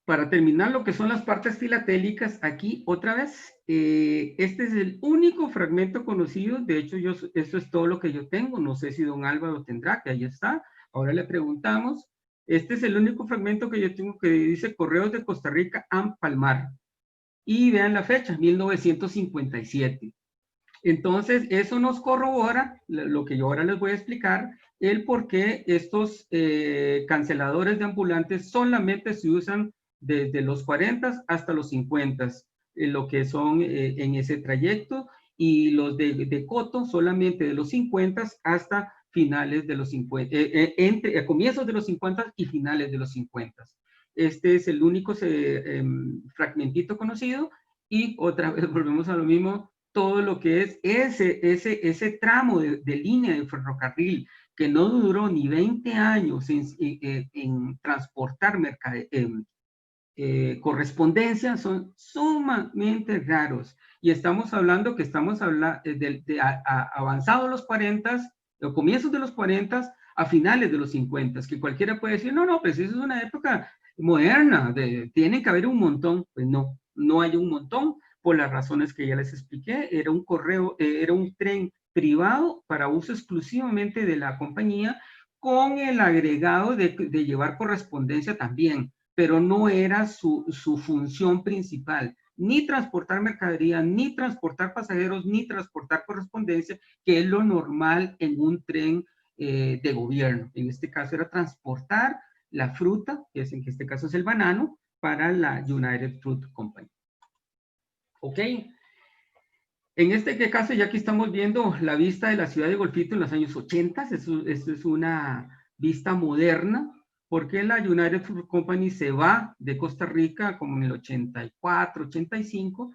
Para terminar lo que son las partes filatélicas, aquí otra vez, este es el único fragmento conocido. De hecho, esto es todo lo que yo tengo. No sé si don Álvaro tendrá, que ahí está. Ahora le preguntamos. Este es el único fragmento que yo tengo que dice Correos de Costa Rica, AMP Palmar. Y vean la fecha, 1957. Entonces, eso nos corrobora lo que yo ahora les voy a explicar, el por qué estos canceladores de ambulantes solamente se usan desde los 40 hasta los 50, lo que son en ese trayecto, y los de Coto solamente de los 50 hasta finales de los 50, entre comienzos de los 50 y finales de los 50. Este es el único fragmentito conocido, y otra vez volvemos a lo mismo. Todo lo que es ese tramo de línea de ferrocarril que no duró ni 20 años en transportar correspondencia, son sumamente raros. Y estamos hablando que avanzados los 40, o comienzos de los 40, a finales de los 50, que cualquiera puede decir, no, pues eso es una época moderna, tiene que haber un montón. Pues no, no hay un montón, por las razones que ya les expliqué. Era un tren privado para uso exclusivamente de la compañía, con el agregado de llevar correspondencia también, pero no era su función principal, ni transportar mercadería, ni transportar pasajeros, ni transportar correspondencia, que es lo normal en un tren de gobierno. En este caso era transportar la fruta, que en este caso es el banano, para la United Fruit Company. ¿Ok? En este caso, ya aquí estamos viendo la vista de la ciudad de Golfito en los años 80. Esto es una vista moderna, porque la United Fruit Company se va de Costa Rica como en el 84, 85,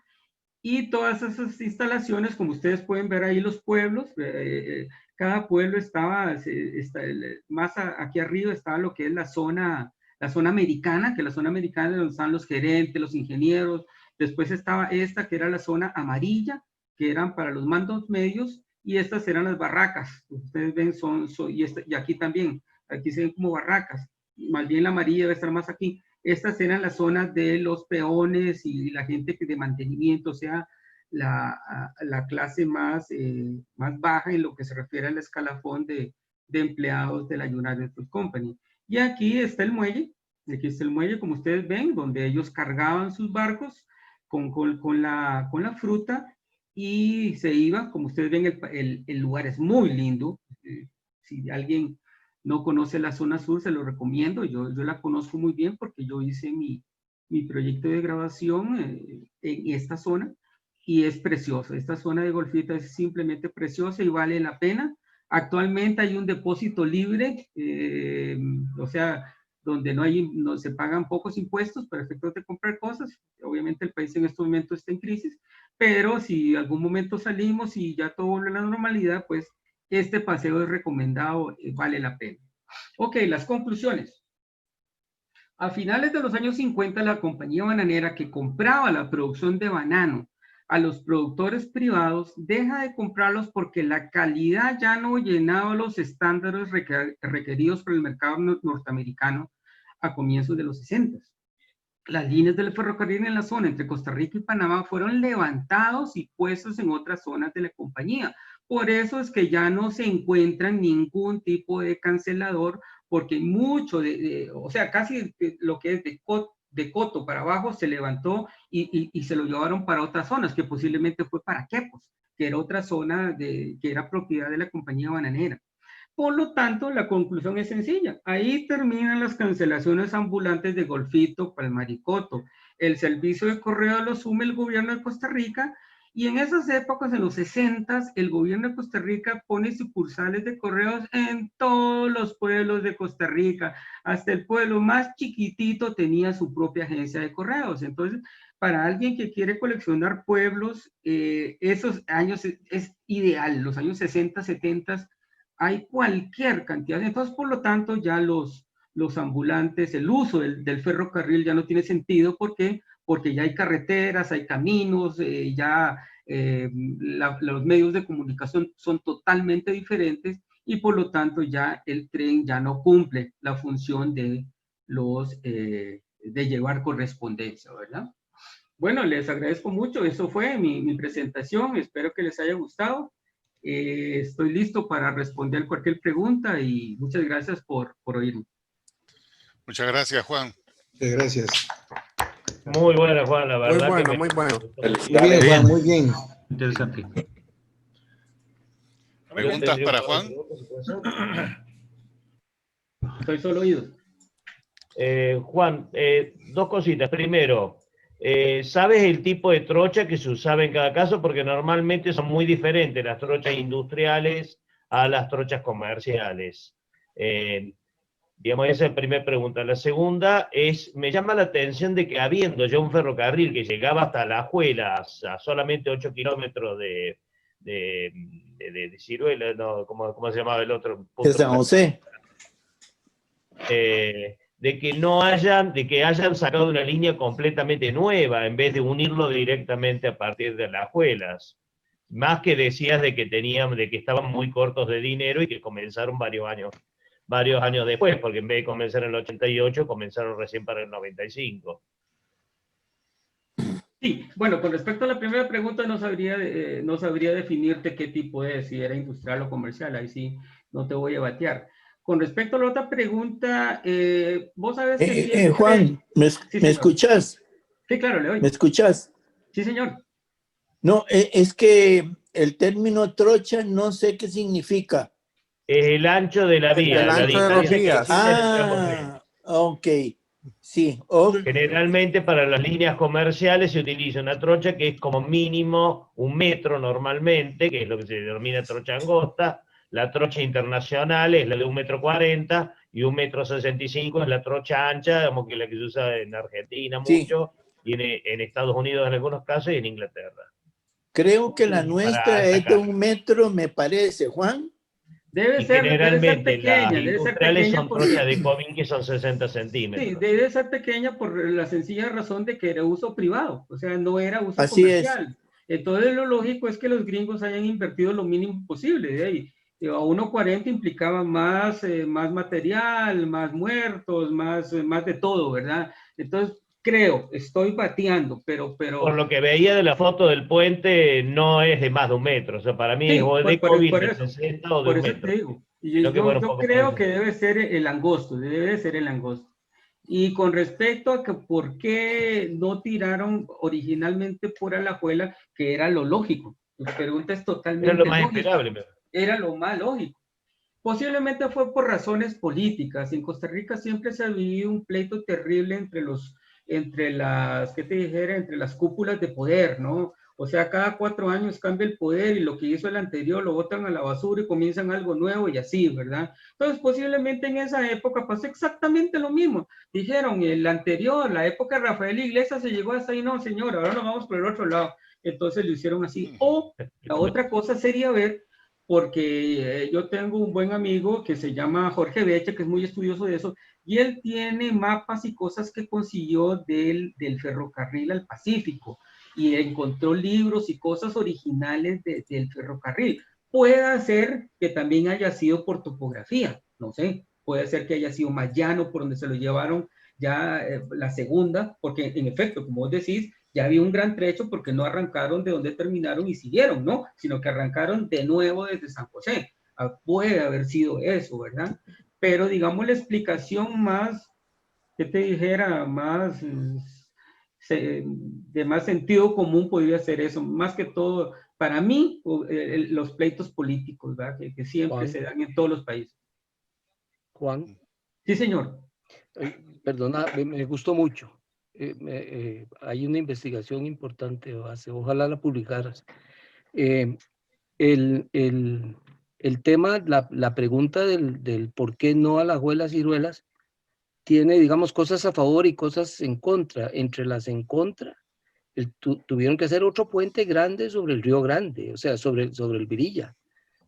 y todas esas instalaciones, como ustedes pueden ver ahí, los pueblos, cada pueblo más aquí arriba estaba lo que es la zona americana, que la zona americana es donde están los gerentes, los ingenieros. Después estaba esta, que era la zona amarilla, que eran para los mandos medios, y estas eran las barracas. Ustedes ven, y aquí también, aquí se ven como barracas. Más bien la amarilla debe estar más aquí. Estas eran las zonas de los peones y la gente de mantenimiento, o sea, la clase más baja en lo que se refiere al escalafón de empleados de la United Fruit Company. Y aquí está el muelle, como ustedes ven, donde ellos cargaban sus barcos con la fruta, y se iba. Como ustedes ven, el lugar es muy lindo. Si alguien no conoce la zona sur, se lo recomiendo. Yo la conozco muy bien porque yo hice mi proyecto de graduación en esta zona, y es precioso. Esta zona de Golfito es simplemente preciosa y vale la pena. Actualmente hay un depósito libre, o sea, donde no se pagan pocos impuestos para efectos de comprar cosas. Obviamente el país en este momento está en crisis, pero si algún momento salimos y ya todo vuelve a la normalidad, pues este paseo es recomendado, vale la pena. Ok, las conclusiones. A finales de los años 50, la compañía bananera que compraba la producción de banano a los productores privados deja de comprarlos porque la calidad ya no llenaba los estándares requeridos por el mercado norteamericano a comienzos de los 60. Las líneas del ferrocarril en la zona entre Costa Rica y Panamá fueron levantados y puestos en otras zonas de la compañía. Por eso es que ya no se encuentra ningún tipo de cancelador, porque mucho o sea, casi lo que es de Coto para abajo se levantó y se lo llevaron para otras zonas, que posiblemente fue para Quepos, que era otra zona que era propiedad de la compañía bananera. Por lo tanto, la conclusión es sencilla. Ahí terminan las cancelaciones ambulantes de Golfito, Palmar y Coto. El servicio de correo lo asume el gobierno de Costa Rica, y en esas épocas, en los 60, el gobierno de Costa Rica pone sucursales de correos en todos los pueblos de Costa Rica. Hasta el pueblo más chiquitito tenía su propia agencia de correos. Entonces, para alguien que quiere coleccionar pueblos, esos años es ideal. Los años 60, 70, hay cualquier cantidad. Entonces, por lo tanto, ya los ambulantes, el uso del ferrocarril ya no tiene sentido. ¿Por qué? Porque ya hay carreteras, hay caminos, los medios de comunicación son totalmente diferentes, y por lo tanto ya el tren ya no cumple la función de llevar correspondencia, ¿verdad? Bueno, les agradezco mucho. Eso fue mi presentación. Espero que les haya gustado. Estoy listo para responder cualquier pregunta, y muchas gracias por oírme.
Muchas gracias, Juan.
Muchas gracias.
Muy buena, Juan, la verdad.
Muy bueno, muy bueno.
Muy bien, Juan, muy bien.
Interesante.
¿Preguntas para Juan?
Estoy solo oído.
Juan, dos cositas. Primero, ¿sabes el tipo de trocha que se usaba en cada caso? Porque normalmente son muy diferentes las trochas industriales a las trochas comerciales. Digamos, esa es la primera pregunta. La segunda es, me llama la atención de que habiendo ya un ferrocarril que llegaba hasta La Juela, a solamente 8 kilómetros de Ciruela, no, ¿cómo se llamaba el otro punto?
De San José.
de que hayan sacado una línea completamente nueva, en vez de unirlo directamente a partir de las Alajuelas. Más que decías de que estaban muy cortos de dinero y que comenzaron varios años después, porque en vez de comenzar en el 88, comenzaron recién para el 95.
Sí, bueno, con respecto a la primera pregunta, no sabría definirte qué tipo es, si era industrial o comercial, ahí sí no te voy a batear. Con respecto a la otra pregunta, vos sabes que siempre...
Juan,
Sí,
¿me escuchas?
Sí, claro, le oigo.
¿Me escuchas?
Sí, señor.
No, es que el término trocha no sé qué significa.
El ancho de la vía,
El
la
ancho de los
distancia que
vías.
existe entre ambos trenes.
Ok. Sí.
Generalmente para las líneas comerciales se utiliza una trocha que es como mínimo 1 metro normalmente, que es lo que se denomina trocha angosta. La trocha internacional es la de 1,40 m, y 1,65 m es la trocha ancha, digamos que la que se usa en Argentina mucho, y en Estados Unidos en algunos casos y en Inglaterra.
Creo que la nuestra es de 1 metro, me parece, Juan.
Debe ser
generalmente
pequeña,
las industriales son trochas de Coving que son 60 centímetros.
Sí, debe ser pequeña por la sencilla razón de que era uso privado, o sea, no era uso
Así
comercial. Entonces lo lógico es que los gringos hayan invertido lo mínimo posible. De ahí, a 1,40 implicaba más material, más muertos, más de todo, ¿verdad? Entonces, estoy bateando, pero...
Por lo que veía de la foto del puente, no es de más de 1 metro. O sea, para mí
sí,
es o de
por
COVID de
eso,
60 o de
por
1
eso
metro.
te digo. Yo creo que debe ser el angosto, debe ser el angosto. Y con respecto a que por qué no tiraron originalmente por Alajuela, que era lo lógico. Tu pregunta es totalmente
Era lo más
lógica.
esperable.
Era lo más lógico. Posiblemente fue por razones políticas. En Costa Rica siempre se ha vivido un pleito terrible entre las cúpulas de poder, ¿no? O sea, cada 4 años cambia el poder y lo que hizo el anterior lo botan a la basura y comienzan algo nuevo y así, ¿verdad? Entonces, posiblemente en esa época pasó exactamente lo mismo. Dijeron, el anterior, la época de Rafael Iglesias, se llegó hasta ahí, no, señor, ahora nos vamos por el otro lado. Entonces lo hicieron así. O la otra cosa sería ver, porque yo tengo un buen amigo que se llama Jorge Becha, que es muy estudioso de eso, y él tiene mapas y cosas que consiguió del ferrocarril al Pacífico, y encontró libros y cosas originales del ferrocarril. Puede ser que también haya sido por topografía, no sé, puede ser que haya sido más llano por donde se lo llevaron ya la segunda, porque en efecto, como vos decís, ya había un gran trecho porque no arrancaron de donde terminaron y siguieron, ¿no? Sino que arrancaron de nuevo desde San José. Puede haber sido eso, ¿verdad? Pero digamos la explicación más, que te dijera, más de más sentido común podría ser eso, más que todo, para mí, los pleitos políticos, ¿verdad? Que siempre
Juan.
se dan en todos los países.
Juan.
Sí, señor.
Perdona, me gustó mucho. Hay una investigación importante, ojalá la publicaras. El tema, la pregunta del por qué no a Alajuelas y Ciruelas tiene, digamos, cosas a favor y cosas en contra. Entre las en contra, tuvieron que hacer otro puente grande sobre el Río Grande, o sea, sobre el Virilla.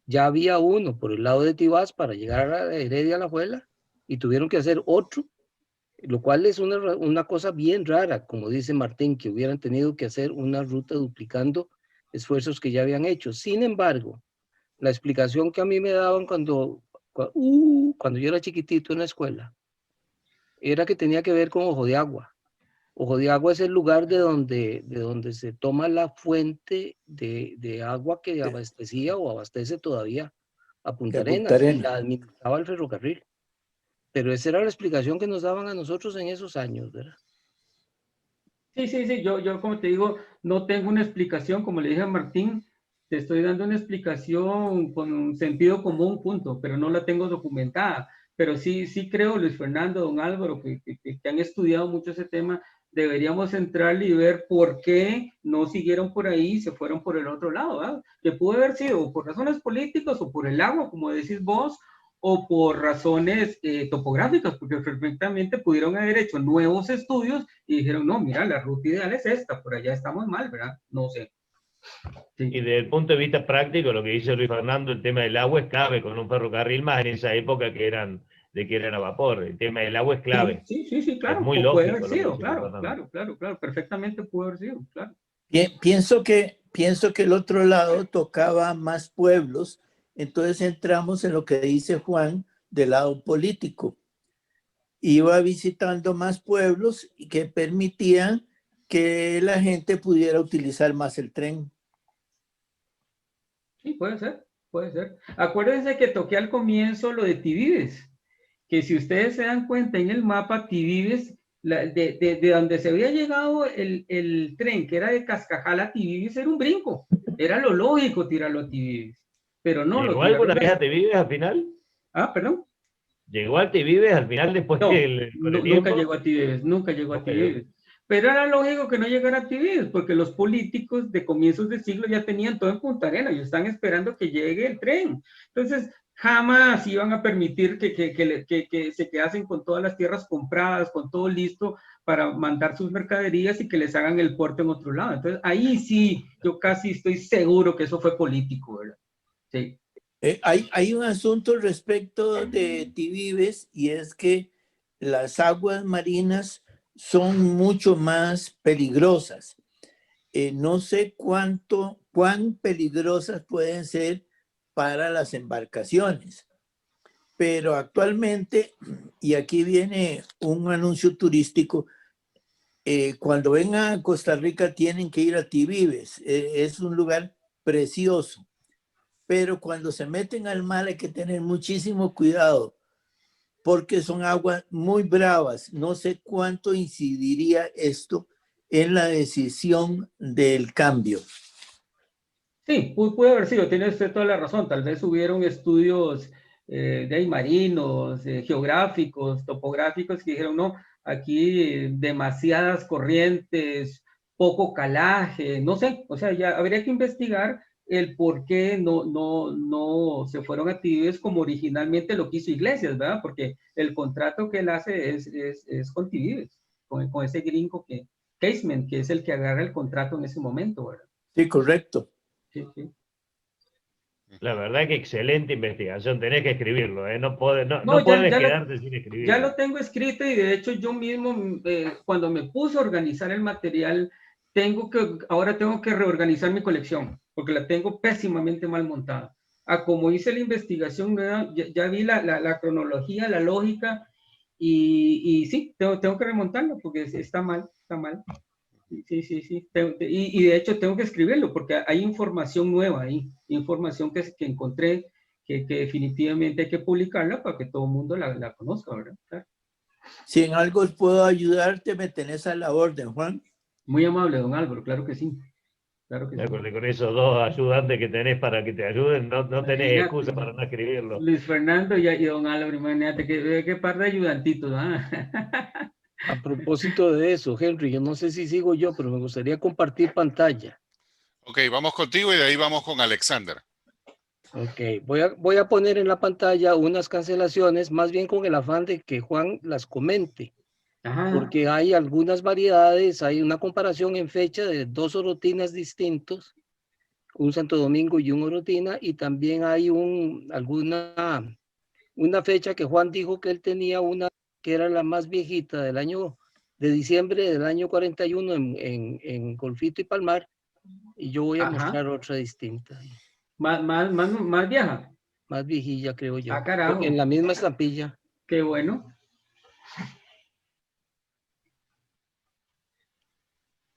Ya había uno por el lado de Tibás para llegar a Heredia a Alajuela y tuvieron que hacer otro, lo cual es una cosa bien rara, como dice Martín, que hubieran tenido que hacer una ruta duplicando esfuerzos que ya habían hecho. Sin embargo, la explicación que a mí me daban cuando yo era chiquitito en la escuela era que tenía que ver con Ojo de Agua. Ojo de Agua es el lugar de donde se toma la fuente de agua que abastecía o abastece todavía a Punta Arenas, y la administraba el ferrocarril. Pero esa era la explicación que nos daban a nosotros en esos años, ¿verdad?
Sí, yo como te digo, no tengo una explicación, como le dije a Martín, te estoy dando una explicación con un sentido común, punto, pero no la tengo documentada. Pero sí creo, Luis Fernando, don Álvaro, que han estudiado mucho ese tema, deberíamos entrar y ver por qué no siguieron por ahí y se fueron por el otro lado, ¿verdad? Que pudo haber sido por razones políticas o por el agua, como decís vos, o por razones topográficas, porque perfectamente pudieron haber hecho nuevos estudios y dijeron, no, mira, la ruta ideal es esta, por allá estamos mal, ¿verdad? No sé. Sí.
Y desde el punto de vista práctico, lo que dice Luis Fernando, el tema del agua es clave con un ferrocarril, más en esa época que eran de que eran a vapor. El tema del agua es clave.
Sí, claro.
Es muy
puede
lógico
haber
lo que
sido,
se
claro,
está tratando.
claro, perfectamente puede haber sido, claro.
Pienso que el otro lado tocaba más pueblos, entonces entramos en lo que dice Juan del lado político. Iba visitando más pueblos y que permitían que la gente pudiera utilizar más el tren.
Sí, puede ser, puede ser. Acuérdense que toqué al comienzo lo de Tivives, que si ustedes se dan cuenta en el mapa, Tivives, de donde se había llegado el tren, que era de Cascajal a Tivives, era un brinco. Era lo lógico tirarlo a Tivives, pero no lo
¿Llegó
tiraron.
alguna vez a Tivives al final?
Ah, perdón.
¿Llegó a Tivives al final después
No,
con el
nunca
tiempo?
llegó a Tivives, nunca llegó a
Nunca llegó.
Tivives. Pero era lógico que no llegara a Tivives, porque los políticos de comienzos de siglo ya tenían todo en Punta Arenas, y están esperando que llegue el tren. Entonces, jamás iban a permitir que se quedasen con todas las tierras compradas, con todo listo para mandar sus mercaderías y que les hagan el puerto en otro lado. Entonces, ahí sí, yo casi estoy seguro que eso fue político, ¿verdad? Sí.
Hay un asunto respecto de Tivives y es que las aguas marinas son mucho más peligrosas. No sé cuán peligrosas pueden ser para las embarcaciones, pero actualmente, y aquí viene un anuncio turístico, cuando vengan a Costa Rica tienen que ir a Tivives. Es un lugar precioso. Pero cuando se meten al mar hay que tener muchísimo cuidado porque son aguas muy bravas. No sé cuánto incidiría esto en la decisión del cambio.
Sí, puede haber sido, tiene usted toda la razón. Tal vez hubieron estudios de ahí marinos, geográficos, topográficos que dijeron, no, aquí demasiadas corrientes, poco calaje, no sé, o sea, ya habría que investigar el por qué no se fueron a Tibetes como originalmente lo quiso Iglesias, ¿verdad? Porque el contrato que él hace es con Tibetes, con ese gringo Casement, que es el que agarra el contrato en ese momento, ¿verdad?
Sí, correcto.
Sí, sí.
La verdad que excelente investigación, tenés que escribirlo, ¿eh? No puedes quedarte sin escribirlo.
Ya lo tengo escrito y de hecho yo mismo, cuando me puse a organizar el material, ahora tengo que reorganizar mi colección, porque la tengo pésimamente mal montada. Como hice la investigación, ya vi la cronología, la lógica, y sí, tengo que remontarlo, porque está mal, está mal. Sí. Y de hecho tengo que escribirlo porque hay información nueva ahí, información que encontré que definitivamente hay que publicarla para que todo el mundo la conozca, ¿verdad? Claro.
Si en algo puedo ayudarte, me tenés a la orden, Juan.
Muy amable, don Álvaro, claro que sí. Claro que sí.
Con esos dos ayudantes que tenés para que te ayuden, no tenés excusa para no escribirlo.
Luis Fernando y don Álvaro, imagínate qué par de ayudantitos, ¿ah?
A propósito de eso, Henry, yo no sé si sigo yo, pero me gustaría compartir pantalla.
Ok, vamos contigo y de ahí vamos con Alexander.
Ok, voy a poner en la pantalla unas cancelaciones, más bien con el afán de que Juan las comente.
Ajá.
Porque hay algunas variedades, hay una comparación en fecha de dos orotinas distintos, un Santo Domingo y un orotina, y también hay una fecha que Juan dijo que él tenía una que era la más viejita de diciembre del año 41 en Golfito y Palmar, y yo voy a mostrar otra distinta.
Más vieja.
Más viejilla, creo yo.
Ah, carajo.
En la misma estampilla.
Qué bueno.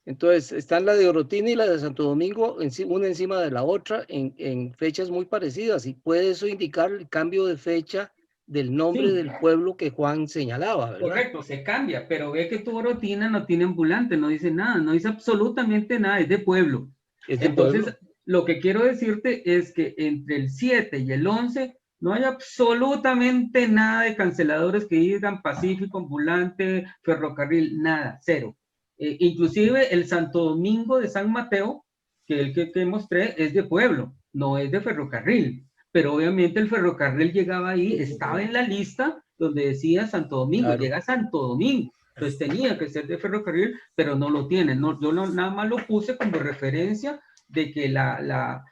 Entonces, están la de Orotina y la de Santo Domingo, una encima de la otra, en fechas muy parecidas, y puede eso indicar el cambio de fecha del nombre del pueblo que Juan señalaba, ¿verdad?
Correcto, se cambia, pero ve que tu Orotina no tiene ambulante, no dice nada, no dice absolutamente nada, es de pueblo. Entonces, lo que quiero decirte es que entre el 7 y el 11 no hay absolutamente nada de canceladores que digan Pacífico, ambulante, ferrocarril, nada, cero. Inclusive el Santo Domingo de San Mateo, que el que mostré, es de pueblo, no es de ferrocarril. Pero obviamente el ferrocarril llegaba ahí, estaba en la lista donde decía Santo Domingo, claro. Llega a Santo Domingo. Entonces tenía que ser de ferrocarril, pero no lo tienen. No, yo nada más lo puse como referencia de que la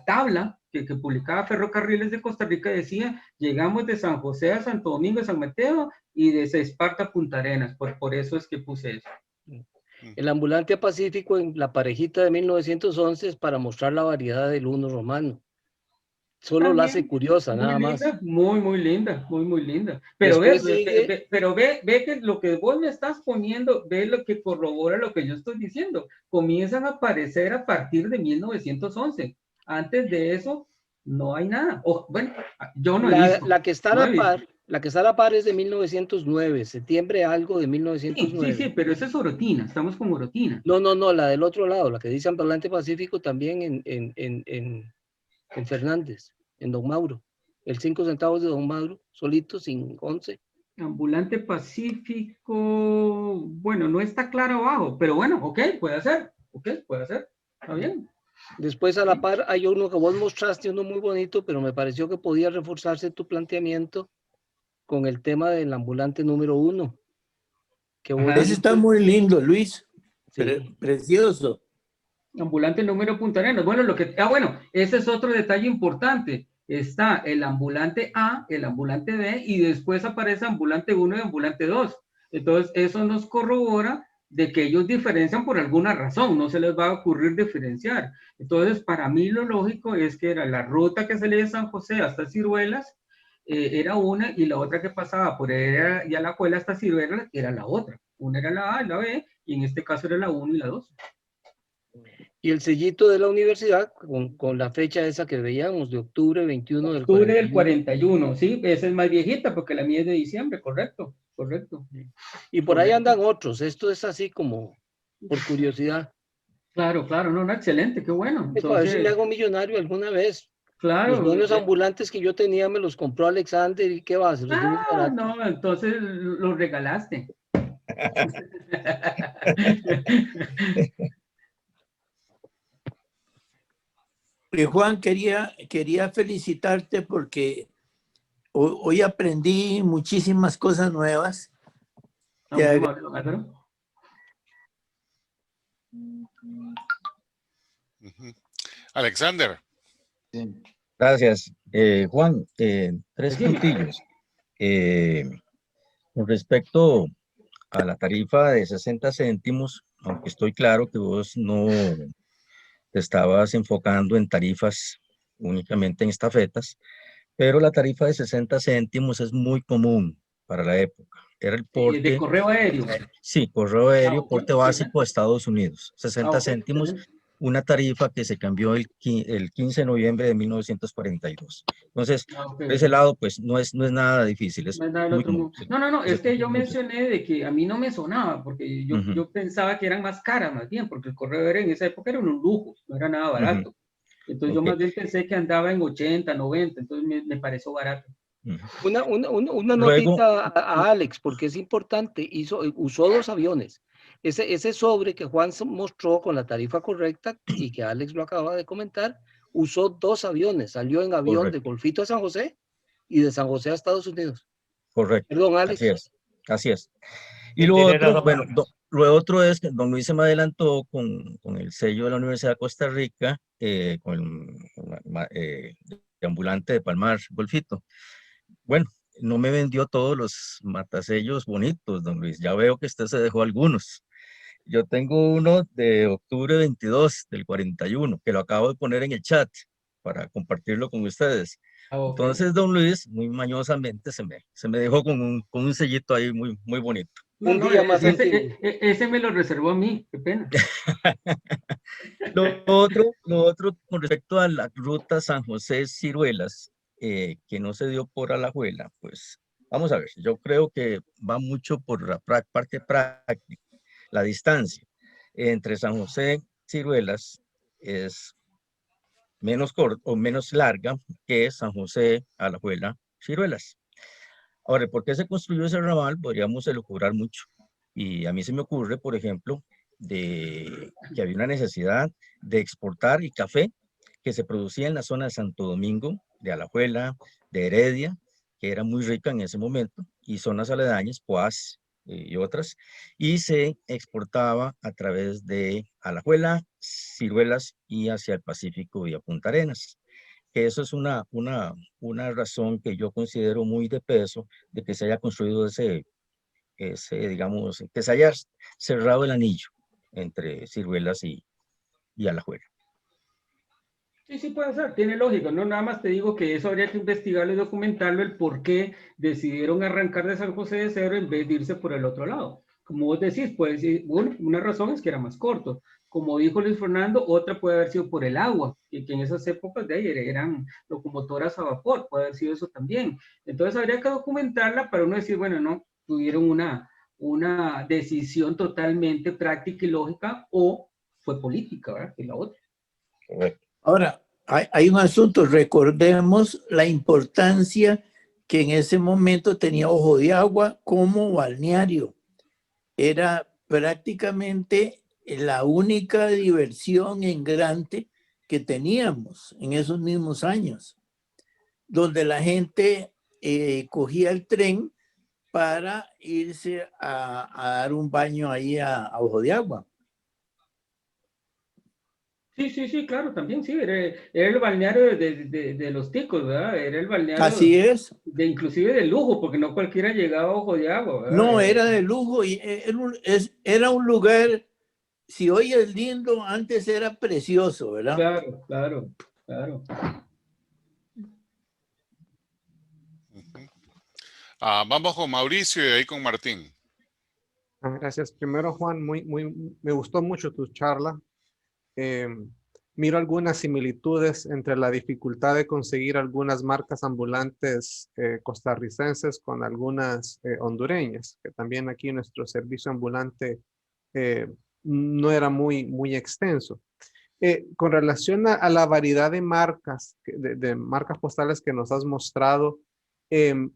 tabla que publicaba Ferrocarriles de Costa Rica, decía, llegamos de San José a Santo Domingo, San Mateo, y desde Esparta a Punta Arenas. Por eso es que puse eso.
El ambulante pacífico en la parejita de 1911 es para mostrar la variedad del uno romano. Solo la hace curiosa, nada más.
Muy linda, muy linda. Pero ve que lo que vos me estás poniendo, ve lo que corrobora lo que yo estoy diciendo. Comienzan a aparecer a partir de 1911. Antes de eso, no hay nada. Bueno, yo no he visto.
La que está a la par es de 1909, septiembre algo de 1909.
Sí, pero esa es Orotina, estamos con Orotina.
No, la del otro lado, la que dice ambulante pacífico también en Fernández, en Don Mauro. El 5 centavos de Don Mauro, solito, sin 11.
Ambulante pacífico, bueno, no está claro abajo, pero bueno, ok, puede ser, está bien.
Después a la par hay uno que vos mostraste, uno muy bonito, pero me pareció que podía reforzarse tu planteamiento con el tema del ambulante número 1.
Ese está muy lindo, Luis.
Sí.
Precioso.
Ambulante número Punta Arenas. Bueno, ese es otro detalle importante. Está el ambulante A, el ambulante B, y después aparece ambulante 1 y ambulante 2. Entonces, eso nos corrobora de que ellos diferencian por alguna razón, no se les va a ocurrir diferenciar. Entonces, para mí lo lógico es que era la ruta que salía de San José hasta Ciruelas, era una, y la otra que pasaba por ya la Alajuela hasta Ciruelas era la otra. Una era la A y la B, y en este caso era la 1 y la 2.
Y el sellito de la universidad con la fecha esa que veíamos, de octubre 21 del 41.
Octubre del 41, sí, esa es más viejita porque la mía es de diciembre, correcto.
Y por ahí andan otros, esto es así como por curiosidad.
Claro, no, excelente, qué bueno.
Entonces, a ver si me hago millonario alguna vez.
Claro.
Los buenos ambulantes que yo tenía me los compró Alexander, ¿y qué va a hacer?
No, entonces los regalaste.
Juan, quería felicitarte porque hoy aprendí muchísimas cosas nuevas.
Alexander.
Sí. Gracias. Juan, 3 puntillos. Con respecto a la tarifa de 60 céntimos, aunque estoy claro que vos no te estabas enfocando en tarifas únicamente en estafetas, pero la tarifa de 60 céntimos es muy común para la época. Era el porte...
¿De correo aéreo?
Sí, correo aéreo, porte básico a Estados Unidos. 60 céntimos, una tarifa que se cambió el 15 de noviembre de 1942. Entonces, por ese lado, pues no es nada difícil. Es muy común.
No, es que yo mencioné de que a mí no me sonaba, porque yo pensaba que eran más caras, más bien, porque el correo aéreo en esa época era un lujo, no era nada barato. Entonces yo más bien pensé que andaba en 80, 90, entonces me pareció barato.
Una notita a Alex, porque es importante, usó 2 aviones. Ese sobre que Juan mostró con la tarifa correcta y que Alex lo acaba de comentar, usó 2 aviones, salió en avión de Golfito a San José y de San José a Estados Unidos.
Correcto.
Perdón, Alex.
Así es. Y lo otro, bueno, lo otro es que don Luis se me adelantó con el sello de la Universidad de Costa Rica, con el ambulante de Palmar, Golfito. Bueno, no me vendió todos los matasellos bonitos, don Luis. Ya veo que usted se dejó algunos. Yo tengo uno de octubre 22 del 41, que lo acabo de poner en el chat para compartirlo con ustedes. Entonces, don Luis, muy mañosamente se me dejó con un sellito ahí muy bonito.
Ese me lo reservó a mí, qué pena.
Lo otro con respecto a la ruta San José-Ciruelas, que no se dio por Alajuela, pues vamos a ver, yo creo que va mucho por la parte práctica. La distancia entre San José y Ciruelas es menos corta o menos larga que San José, Alajuela, Ciruelas. Ahora, ¿por qué se construyó ese ramal? Podríamos elucubrar mucho. Y a mí se me ocurre, por ejemplo, de que había una necesidad de exportar el café que se producía en la zona de Santo Domingo, de Alajuela, de Heredia, que era muy rica en ese momento, y zonas aledañas, Poás y otras, y se exportaba a través de Alajuela, Ciruelas y hacia el Pacífico y a Punta Arenas. que eso es una razón que yo considero muy de peso de que se haya construido ese, digamos, que se haya cerrado el anillo entre Ciruelas y Alajuela.
Sí, sí puede ser, tiene lógica, no nada más te digo que eso habría que investigarlo y documentarlo, el por qué decidieron arrancar de San José de Cedro en vez de irse por el otro lado. Como vos decís, pues bueno, una razón es que era más corto. Como dijo Luis Fernando, otra puede haber sido por el agua, que en esas épocas de ahí eran locomotoras a vapor, puede haber sido eso también. Entonces habría que documentarla para uno decir, bueno, no, tuvieron una decisión totalmente práctica y lógica, o fue política, ¿verdad? Que es la otra.
Ahora, hay un asunto, recordemos la importancia que en ese momento tenía Ojo de Agua como balneario. Era prácticamente la única diversión en grande que teníamos en esos mismos años, donde la gente cogía el tren para irse a dar un baño ahí a Ojo de Agua.
Sí, sí, sí, claro, también sí, era el balneario de los ticos, ¿verdad? Era el balneario
Así es.
inclusive de lujo, porque no cualquiera llegaba a Ojo de Agua, ¿verdad?
No, era de lujo y era un lugar, si hoy es lindo, antes era precioso, ¿verdad?
Claro, claro, claro.
Vamos con Mauricio y de ahí con Martín.
Gracias. Primero, Juan, me gustó mucho tu charla. Miro algunas similitudes entre la dificultad de conseguir algunas marcas ambulantes costarricenses con algunas hondureñas, que también aquí nuestro servicio ambulante no era muy extenso. Con relación a la variedad de marcas, de marcas postales que nos has mostrado,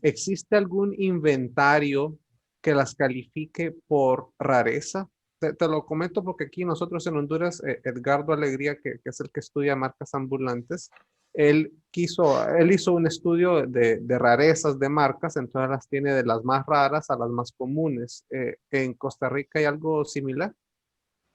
¿existe algún inventario que las califique por rareza? Te lo comento porque aquí nosotros en Honduras, Edgardo Alegría, que es el que estudia marcas ambulantes, él hizo un estudio de rarezas de marcas, entonces las tiene de las más raras a las más comunes. ¿En Costa Rica hay algo similar?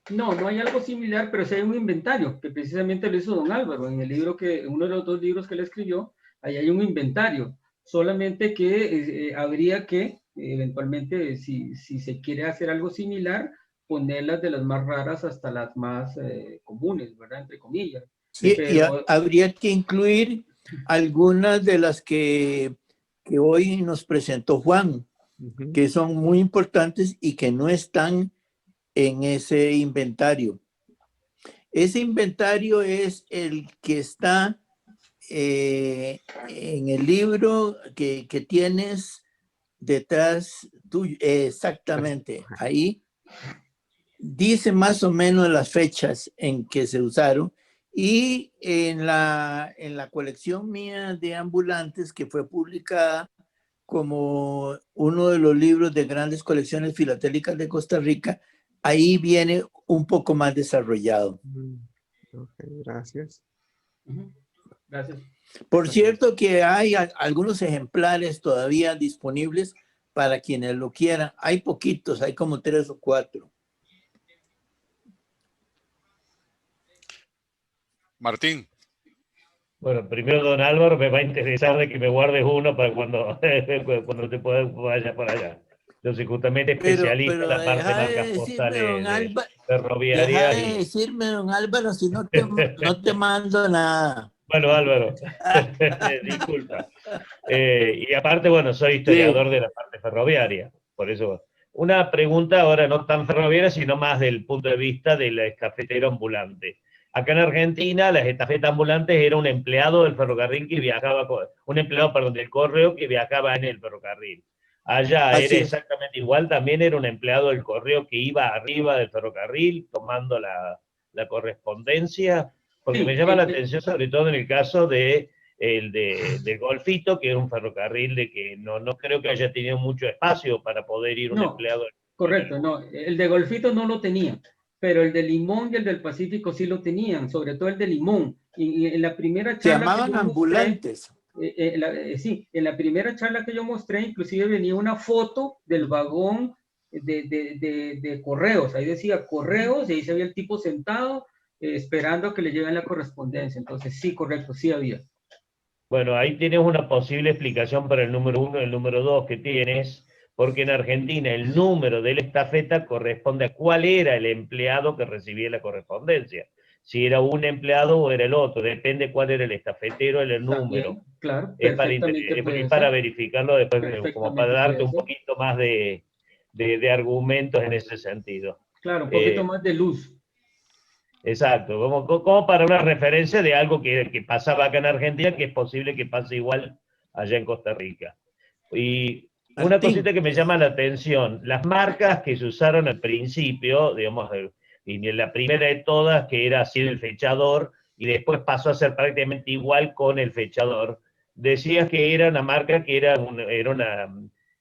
No, no hay algo similar, pero sí hay un inventario, que precisamente lo hizo don Álvaro, en el libro uno de los 2 libros que él escribió, ahí hay un inventario, solamente que habría que, eventualmente, si se quiere hacer algo similar, ponerlas de las más raras hasta las más comunes, ¿verdad? Entre comillas.
Sí,
Pero,
y habría que incluir algunas de las que hoy nos presentó Juan, que son muy importantes y que no están en ese inventario. Ese inventario es el que está en el libro que tienes detrás tuyo, exactamente, ahí dice más o menos las fechas en que se usaron, y en la colección mía de ambulantes, que fue publicada como uno de los libros de grandes colecciones filatélicas de Costa Rica, ahí viene un poco más desarrollado.
Ok, gracias.
gracias.
Por cierto que hay algunos ejemplares todavía disponibles para quienes lo quieran. Hay poquitos, hay como 3 o 4.
Martín.
Bueno, primero, don Álvaro, me va a interesar de que me guardes uno para cuando te vaya para allá. Yo soy justamente especialista en la parte de marcas postales ferroviarias.
Deja de decirme, don Álvaro, si no te mando nada.
Bueno, Álvaro, disculpa. Y aparte, bueno, soy historiador de la parte ferroviaria, por eso. Una pregunta ahora no tan ferroviaria, sino más del punto de vista del estafetero ambulante. Acá en Argentina, la estafeta ambulante era un empleado del ferrocarril que viajaba, del correo que viajaba en el ferrocarril. Allá era exactamente igual, también era un empleado del correo que iba arriba del ferrocarril tomando la correspondencia, porque
Sí,
me llama la atención sobre todo en el caso del Golfito, que era un ferrocarril de que no creo que haya tenido mucho espacio para poder ir un empleado.
Correcto, no, el de Golfito no lo tenía, pero el de Limón y el del Pacífico sí lo tenían, sobre todo el de Limón. Y en la primera charla
se llamaban ambulantes.
Sí, en la primera charla que yo mostré, inclusive venía una foto del vagón de correos. Ahí decía correos y ahí se veía el tipo sentado esperando que le lleguen la correspondencia. Entonces, sí, correcto, sí había.
Bueno, ahí tienes una posible explicación para el número 1 y el número 2 que tienes, porque en Argentina el número de la estafeta corresponde a cuál era el empleado que recibía la correspondencia. Si era un empleado o era el otro, depende cuál era el estafetero, el número.
También, claro,
Es
perfectamente puede
para
ser.
verificarlo después, como
Perfectamente
para darte
puede
un
ser.
poquito más de argumentos en ese sentido.
Claro, un poquito más de luz.
Exacto, como para una referencia de algo que pasaba acá en Argentina, que es posible que pase igual allá en Costa Rica. Y una
Martín.
cosita que me llama la atención, las marcas que se usaron al principio, digamos, y la primera de todas, que era así el fechador, y después pasó a ser prácticamente igual con el fechador, decías que era una marca que era una,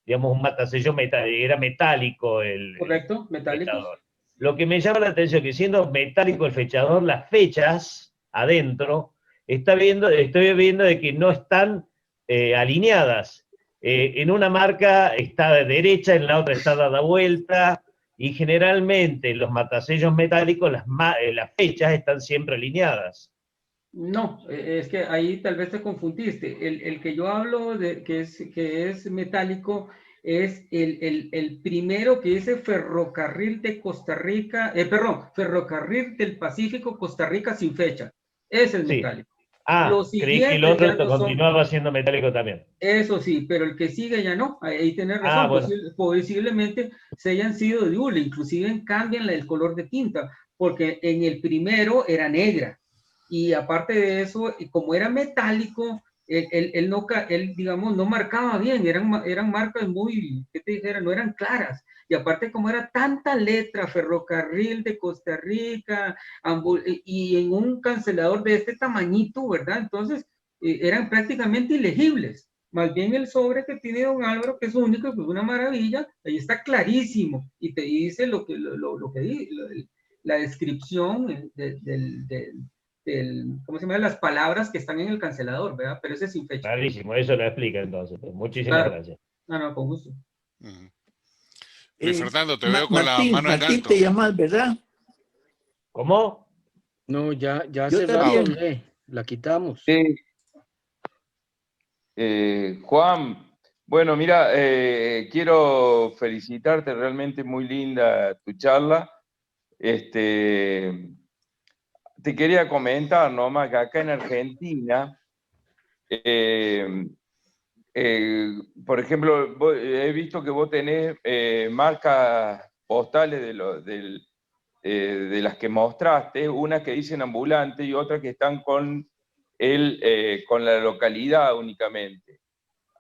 digamos, un matasello era metálico el
¿Correcto? Metálicos.
fechador. Lo que me llama la atención es que siendo metálico el fechador, las fechas adentro, estoy viendo de que no están alineadas. En una marca está de derecha, en la otra está dada vuelta, y generalmente en los matasellos metálicos las fechas están siempre alineadas.
No, es que ahí tal vez te confundiste. El que yo hablo de que es metálico es el primero que dice Ferrocarril de Costa Rica, perdón, Ferrocarril del Pacífico, Costa Rica sin fecha. Ese es
Sí.
metálico.
Ah,
Los
creí que el
siguientes ya
otro
no son.
continuaba siendo metálico también.
Eso sí, pero el que sigue ya no. Ahí tenés razón.
Ah, bueno.
Posiblemente se hayan sido de hule, inclusive cambian el color de tinta, porque en el primero era negra. Y aparte de eso, como era metálico, él, digamos, no marcaba bien, eran marcas muy, ¿qué te dijera? No eran claras. Y aparte, como era tanta letra, Ferrocarril de Costa Rica, y en un cancelador de este tamañito, ¿verdad? Entonces, eran prácticamente ilegibles. Más bien el sobre que tiene don Álvaro, que es único, que es una maravilla, ahí está clarísimo y te dice lo que la descripción ¿cómo se llama? Las palabras que están en el cancelador, ¿verdad? Pero ese es sin fecha.
Clarísimo, eso lo explica entonces. Muchísimas gracias.
No, con gusto.
Luis Fernando, te veo con
Martín,
la mano en
Martín,
alto.
te llamas, ¿verdad?
¿Cómo?
No, ya
Yo
hace
también.
rato la quitamos.
Sí. Juan, bueno, mira, quiero felicitarte, realmente muy linda tu charla. Te quería comentar nomás que acá en Argentina, por ejemplo, he visto que vos tenés marcas postales de las que mostraste, unas que dicen ambulante y otras que están con la localidad únicamente.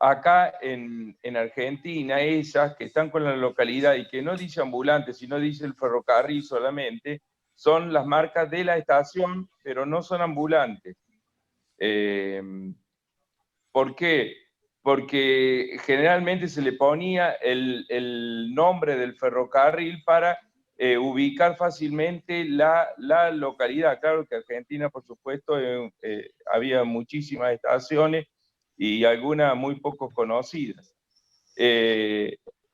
Acá en Argentina, esas que están con la localidad y que no dice ambulante, sino dice el ferrocarril solamente, son las marcas de la estación, pero no son ambulantes. ¿Por qué? Porque generalmente se le ponía el nombre del ferrocarril para ubicar fácilmente la localidad. Claro que Argentina, por supuesto, había muchísimas estaciones y algunas muy poco conocidas.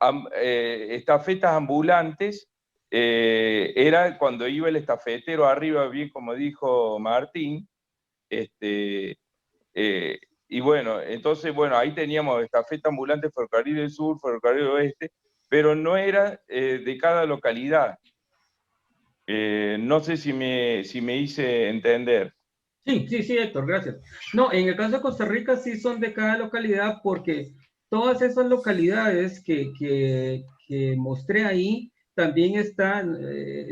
Estafetas ambulantes era cuando iba el estafetero arriba, bien como dijo Martín, y bueno, entonces, bueno, ahí teníamos estafeta ambulante, ferrocarril del sur, ferrocarril del oeste, pero no era de cada localidad. No sé si me hice entender.
Sí, Héctor, gracias. No, en el caso de Costa Rica sí son de cada localidad porque todas esas localidades que mostré ahí, también está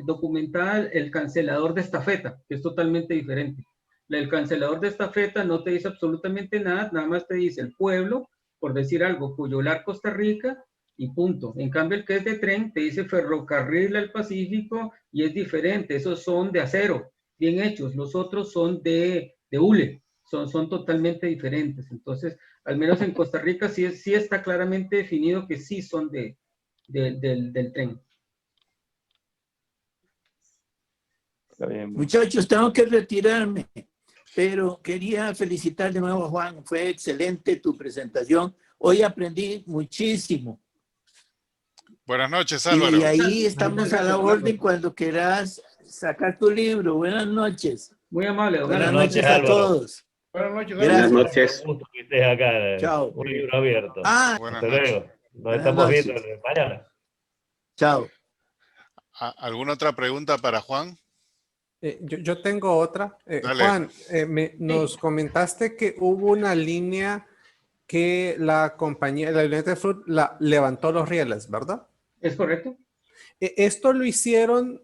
documentada el cancelador de estafeta, que es totalmente diferente. El cancelador de estafeta no te dice absolutamente nada, nada más te dice el pueblo, por decir algo, Cuyolar, Costa Rica, y punto. En cambio, el que es de tren te dice Ferrocarril al Pacífico y es diferente, esos son de acero, bien hechos, los otros son de hule, son totalmente diferentes. Entonces, al menos en Costa Rica sí está claramente definido que sí son del tren.
Está bien.
Muchachos, tengo que retirarme, pero quería felicitar de nuevo a Juan. Fue excelente tu presentación. Hoy aprendí muchísimo.
Buenas noches, Álvaro.
Y ahí estamos a la orden cuando quieras sacar tu libro. Buenas noches.
Muy amable.
Buenas noches a todos.
Buenas noches.
Buenas noches.
Un gusto que estés acá.
Chao.
Un libro abierto.
Buenas
Hasta
noches.
luego. Nos
Buenas
estamos
noches.
viendo mañana.
Chao.
¿Alguna otra pregunta para Juan?
Yo tengo otra.
Dale.
Juan, nos comentaste que hubo una línea que la compañía, la United Fruit, levantó los rieles, ¿verdad?
¿Es correcto?
Esto lo hicieron,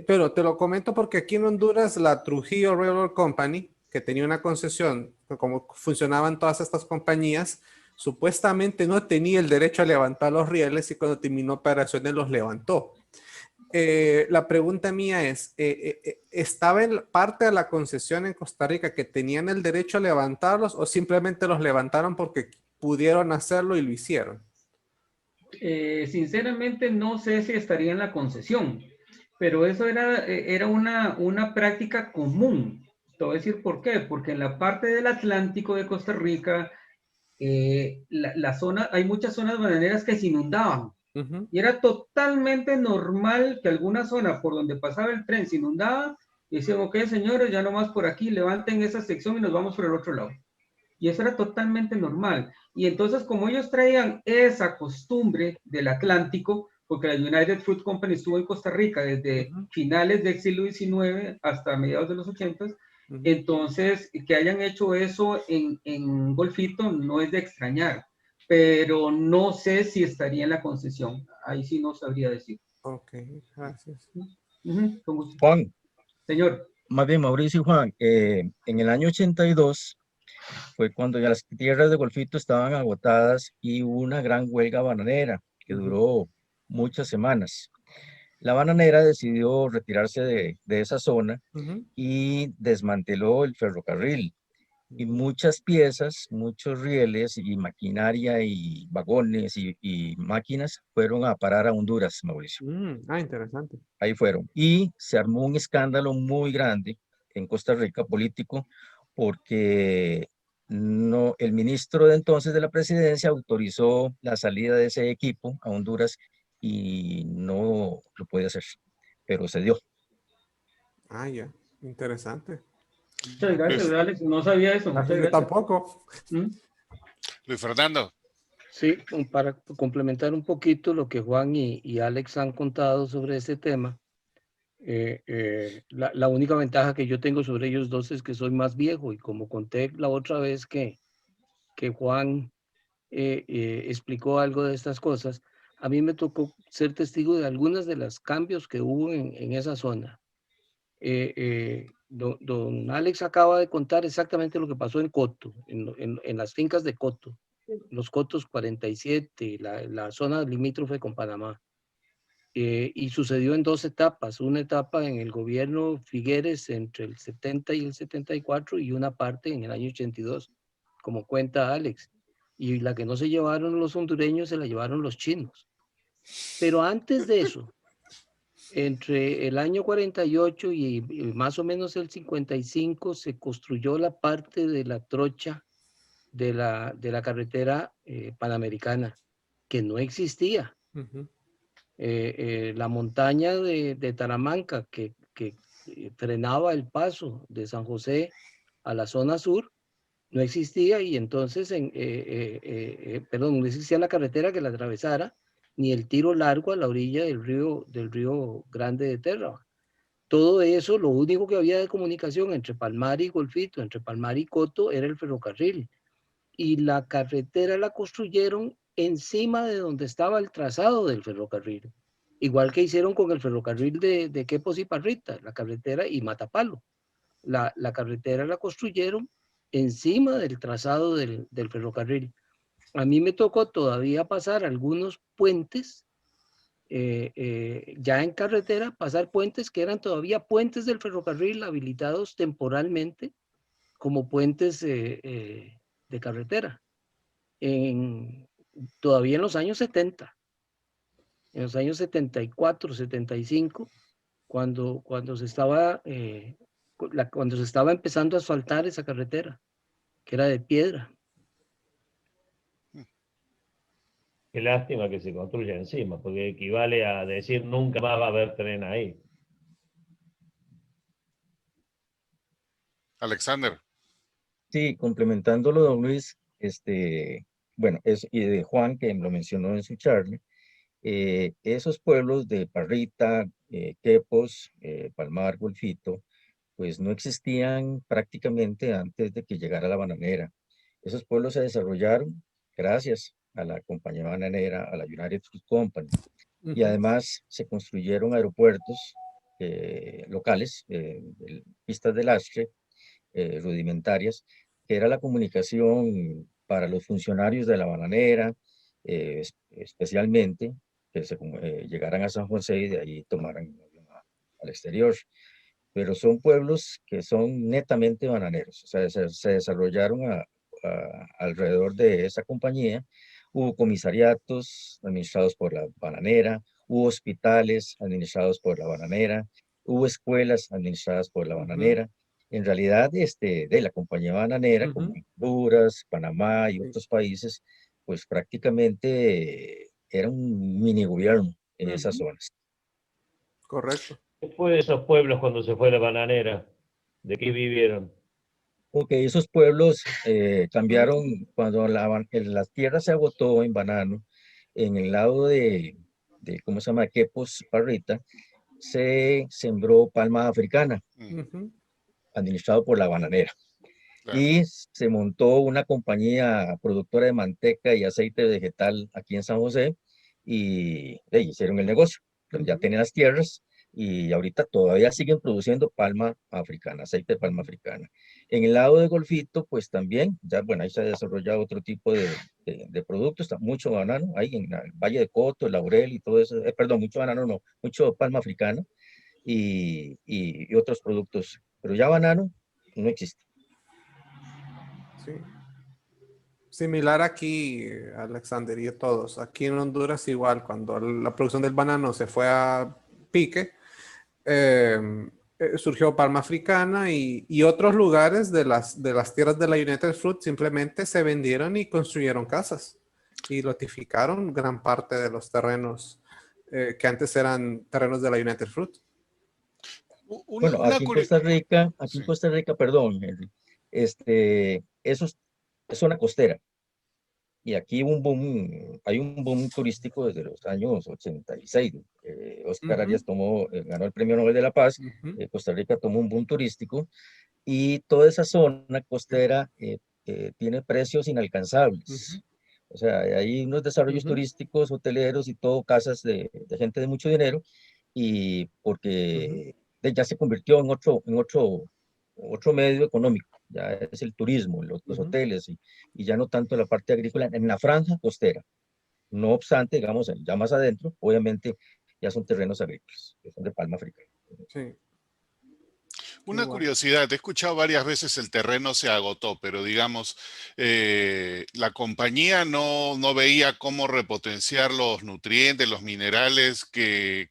pero te lo comento porque aquí en Honduras la Trujillo Railroad Company, que tenía una concesión, como funcionaban todas estas compañías, supuestamente no tenía el derecho a levantar los rieles y cuando terminó operaciones los levantó. La pregunta mía es, ¿estaba en parte de la concesión en Costa Rica que tenían el derecho a levantarlos o simplemente los levantaron porque pudieron hacerlo y lo hicieron?
Sinceramente no sé si estaría en la concesión, pero eso era una práctica común. Te voy a decir por qué, porque en la parte del Atlántico de Costa Rica, la zona, hay muchas zonas bananeras que se inundaban. Y era totalmente normal que alguna zona por donde pasaba el tren se inundaba y decían, ok, señores, ya nomás por aquí, levanten esa sección y nos vamos por el otro lado. Y eso era totalmente normal. Y entonces, como ellos traían esa costumbre del Atlántico, porque la United Fruit Company estuvo en Costa Rica desde finales del siglo XIX hasta mediados de los 80, entonces, que hayan hecho eso en Golfito no es de extrañar, pero no sé si estaría en la concesión. Ahí sí no sabría decir.
Ok, gracias.
Con gusto.
Juan.
Señor.
Más bien, Mauricio y Juan, en el año 82 fue cuando ya las tierras de Golfito estaban agotadas y hubo una gran huelga bananera que duró muchas semanas. La bananera decidió retirarse de esa zona y desmanteló el ferrocarril. Y muchas piezas, muchos rieles y maquinaria y vagones y máquinas fueron a parar a Honduras, Mauricio.
Interesante.
Ahí fueron. Y se armó un escándalo muy grande en Costa Rica político porque el ministro de entonces de la presidencia autorizó la salida de ese equipo a Honduras y no lo puede hacer, pero se dio.
Ya, interesante.
Muchas gracias, Alex. No sabía eso. Muchas gracias.
Tampoco.
Luis Fernando.
Sí, para complementar un poquito lo que Juan y Alex han contado sobre este tema, la única ventaja que yo tengo sobre ellos dos es que soy más viejo y como conté la otra vez que Juan explicó algo de estas cosas, a mí me tocó ser testigo de algunas de los cambios que hubo en esa zona. Don Alex acaba de contar exactamente lo que pasó en Coto, en las fincas de Coto, los Cotos 47, la zona limítrofe con Panamá. Y sucedió en dos etapas, una etapa en el gobierno Figueres entre el 70 y el 74 y una parte en el año 82, como cuenta Alex. Y la que no se llevaron los hondureños se la llevaron los chinos. Pero antes de eso, entre el año 48 y más o menos el 55 se construyó la parte de la trocha de la carretera panamericana, que no existía. La montaña de Taramanca, que frenaba el paso de San José a la zona sur, no existía y entonces, no existía la carretera que la atravesara, ni el tiro largo a la orilla del río Grande de Terra. Todo eso, lo único que había de comunicación entre Palmar y Golfito, entre Palmar y Coto, era el ferrocarril. Y la carretera la construyeron encima de donde estaba el trazado del ferrocarril. Igual que hicieron con el ferrocarril de Quepos y Parrita, la carretera y Matapalo. La carretera la construyeron encima del trazado del ferrocarril. A mí me tocó todavía pasar algunos puentes, ya en carretera, pasar puentes que eran todavía puentes del ferrocarril habilitados temporalmente como puentes de carretera. Todavía en los años 70, en los años 74, 75, cuando se estaba empezando a asfaltar esa carretera, que era de piedra.
Qué lástima que se construya encima, porque equivale a decir nunca más va a haber tren ahí.
Alexander.
Sí, complementándolo, don Luis, bueno, y de Juan, que lo mencionó en su charla, esos pueblos de Parrita, Quepos, Palmar, Golfito, pues no existían prácticamente antes de que llegara la bananera. Esos pueblos se desarrollaron gracias a la compañía bananera, a la United Fruit Company, y además se construyeron aeropuertos locales, pistas de lastre rudimentarias, que era la comunicación para los funcionarios de la bananera, especialmente, que llegaran a San José y de ahí tomaran al exterior. Pero son pueblos que son netamente bananeros, o sea, se desarrollaron alrededor de esa compañía. Hubo comisariatos administrados por la bananera, hubo hospitales administrados por la bananera, hubo escuelas administradas por la bananera. En realidad, de la compañía bananera, como Honduras, Panamá y otros países, pues prácticamente era un mini gobierno en esas zonas.
Correcto.
¿Qué fue de esos pueblos cuando se fue la bananera? ¿De qué vivieron?
Porque esos pueblos cambiaron cuando la tierra se agotó en banano, en el lado ¿cómo se llama? Quepos, Parrita, se sembró palma africana, administrado por la bananera. Claro. Y se montó una compañía productora de manteca y aceite vegetal aquí en San José y hicieron el negocio. Ya tienen las tierras y ahorita todavía siguen produciendo palma africana, aceite de palma africana. En el lado de Golfito, pues también, ya bueno, ahí se ha desarrollado otro tipo de productos, está mucho banano, ahí en el Valle de Coto, el Laurel y todo eso, perdón, mucho banano no, mucho palma africana y otros productos, pero ya banano no existe.
Sí. Similar aquí, Alexander, y a todos. Aquí en Honduras igual, cuando la producción del banano se fue a pique, surgió palma africana y otros lugares de las tierras de la United Fruit simplemente se vendieron y construyeron casas y lotificaron gran parte de los terrenos que antes eran terrenos de la United Fruit.
Bueno, aquí en Costa Rica, perdón, Henry, eso es zona costera. Y aquí hay un boom turístico desde los años 86. Oscar Arias ganó el Premio Nobel de la Paz. Costa Rica tomó un boom turístico y toda esa zona costera tiene precios inalcanzables. O sea, hay unos desarrollos turísticos, hoteleros y todo, casas de gente de mucho dinero, y porque ya se convirtió en otro medio económico. Ya es el turismo, los hoteles y ya no tanto la parte agrícola en la franja costera. No obstante, digamos, ya más adentro, obviamente ya son terrenos agrícolas, que son de palma africana.
Sí.
Una curiosidad, he escuchado varias veces el terreno se agotó, pero digamos, la compañía no veía cómo repotenciar los nutrientes, los minerales que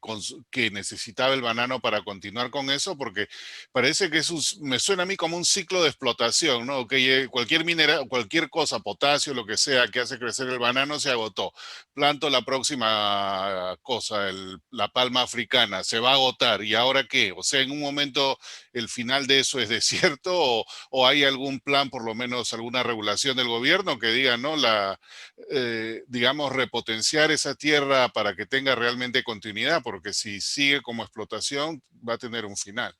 necesitaba el banano para continuar con eso, porque parece que me suena a mí como un ciclo de explotación, ¿no? Que cualquier mineral, cualquier cosa, potasio, lo que sea, que hace crecer el banano se agotó. Planto la próxima cosa, la palma africana, se va a agotar. ¿Y ahora qué? O sea, en un momento el final de eso es desierto o hay algún plan, por lo menos alguna regulación del gobierno que diga, ¿no? Digamos, repotenciar esa tierra para que tenga realmente continuidad, porque si sigue como explotación va a tener un final.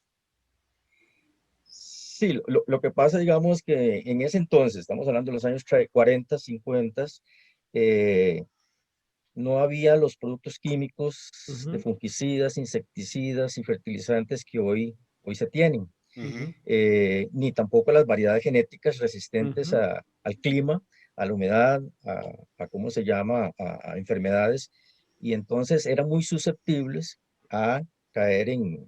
Sí, lo que pasa, digamos, que en ese entonces, estamos hablando de los años 40, 50, no había los productos químicos de fungicidas, insecticidas y fertilizantes que hoy se tienen. Ni tampoco las variedades genéticas resistentes al clima, a la humedad, ¿cómo se llama?, a enfermedades. Y entonces eran muy susceptibles a caer en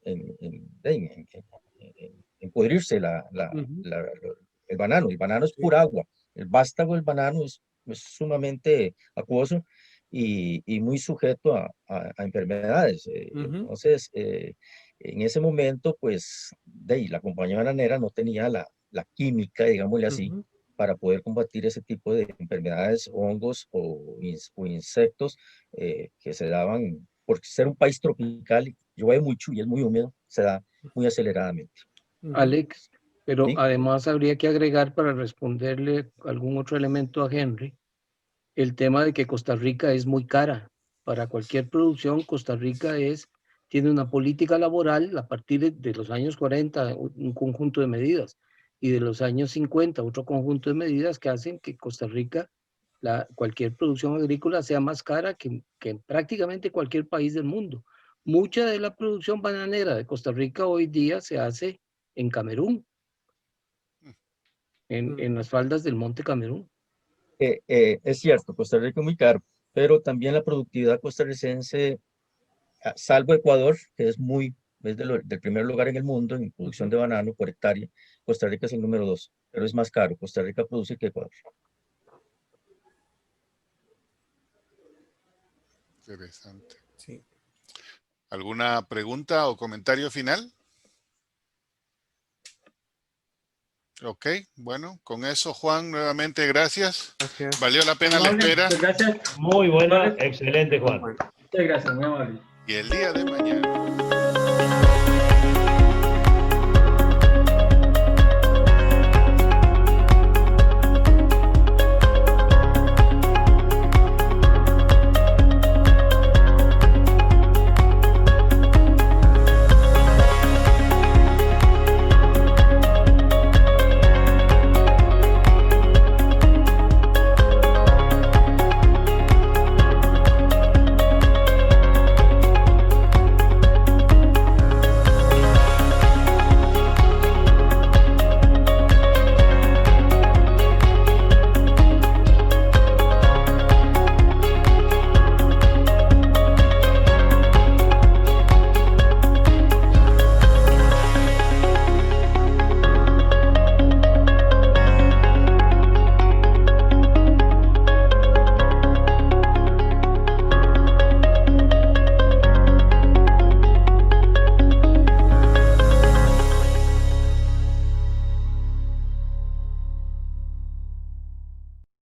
pudrirse el banano. El banano es pura agua. El vástago del banano es sumamente acuoso y muy sujeto a enfermedades. Entonces, en ese momento, pues, la compañía bananera no tenía la química, digámosle así, para poder combatir ese tipo de enfermedades, hongos o insectos que se daban, por ser un país tropical, llueve mucho y es muy húmedo, se da muy aceleradamente.
Alex, Pero
¿sí?
además habría que agregar, para responderle algún otro elemento a Henry, el tema de que Costa Rica es muy cara. Para cualquier producción, Costa Rica tiene una política laboral a partir de los años 40, un conjunto de medidas, y de los años 50, otro conjunto de medidas que hacen que Costa Rica, cualquier producción agrícola sea más cara que prácticamente cualquier país del mundo. Mucha de la producción bananera de Costa Rica hoy día se hace en Camerún, en las faldas del Monte Camerún.
Es cierto, Costa Rica es muy caro, pero también la productividad costarricense, salvo Ecuador, que es del primer lugar en el mundo en producción de banano por hectárea, Costa Rica es el número 2, pero es más caro. Costa Rica produce que Ecuador.
Interesante.
Sí.
¿Alguna pregunta o comentario final? Ok, bueno, con eso, Juan, nuevamente gracias.
Gracias.
Valió la pena la
Amable,
espera.
muchas gracias.
Muy buena,
Vale.
excelente, Juan.
Bueno.
Muchas gracias, muy amable.
Y el día de mañana.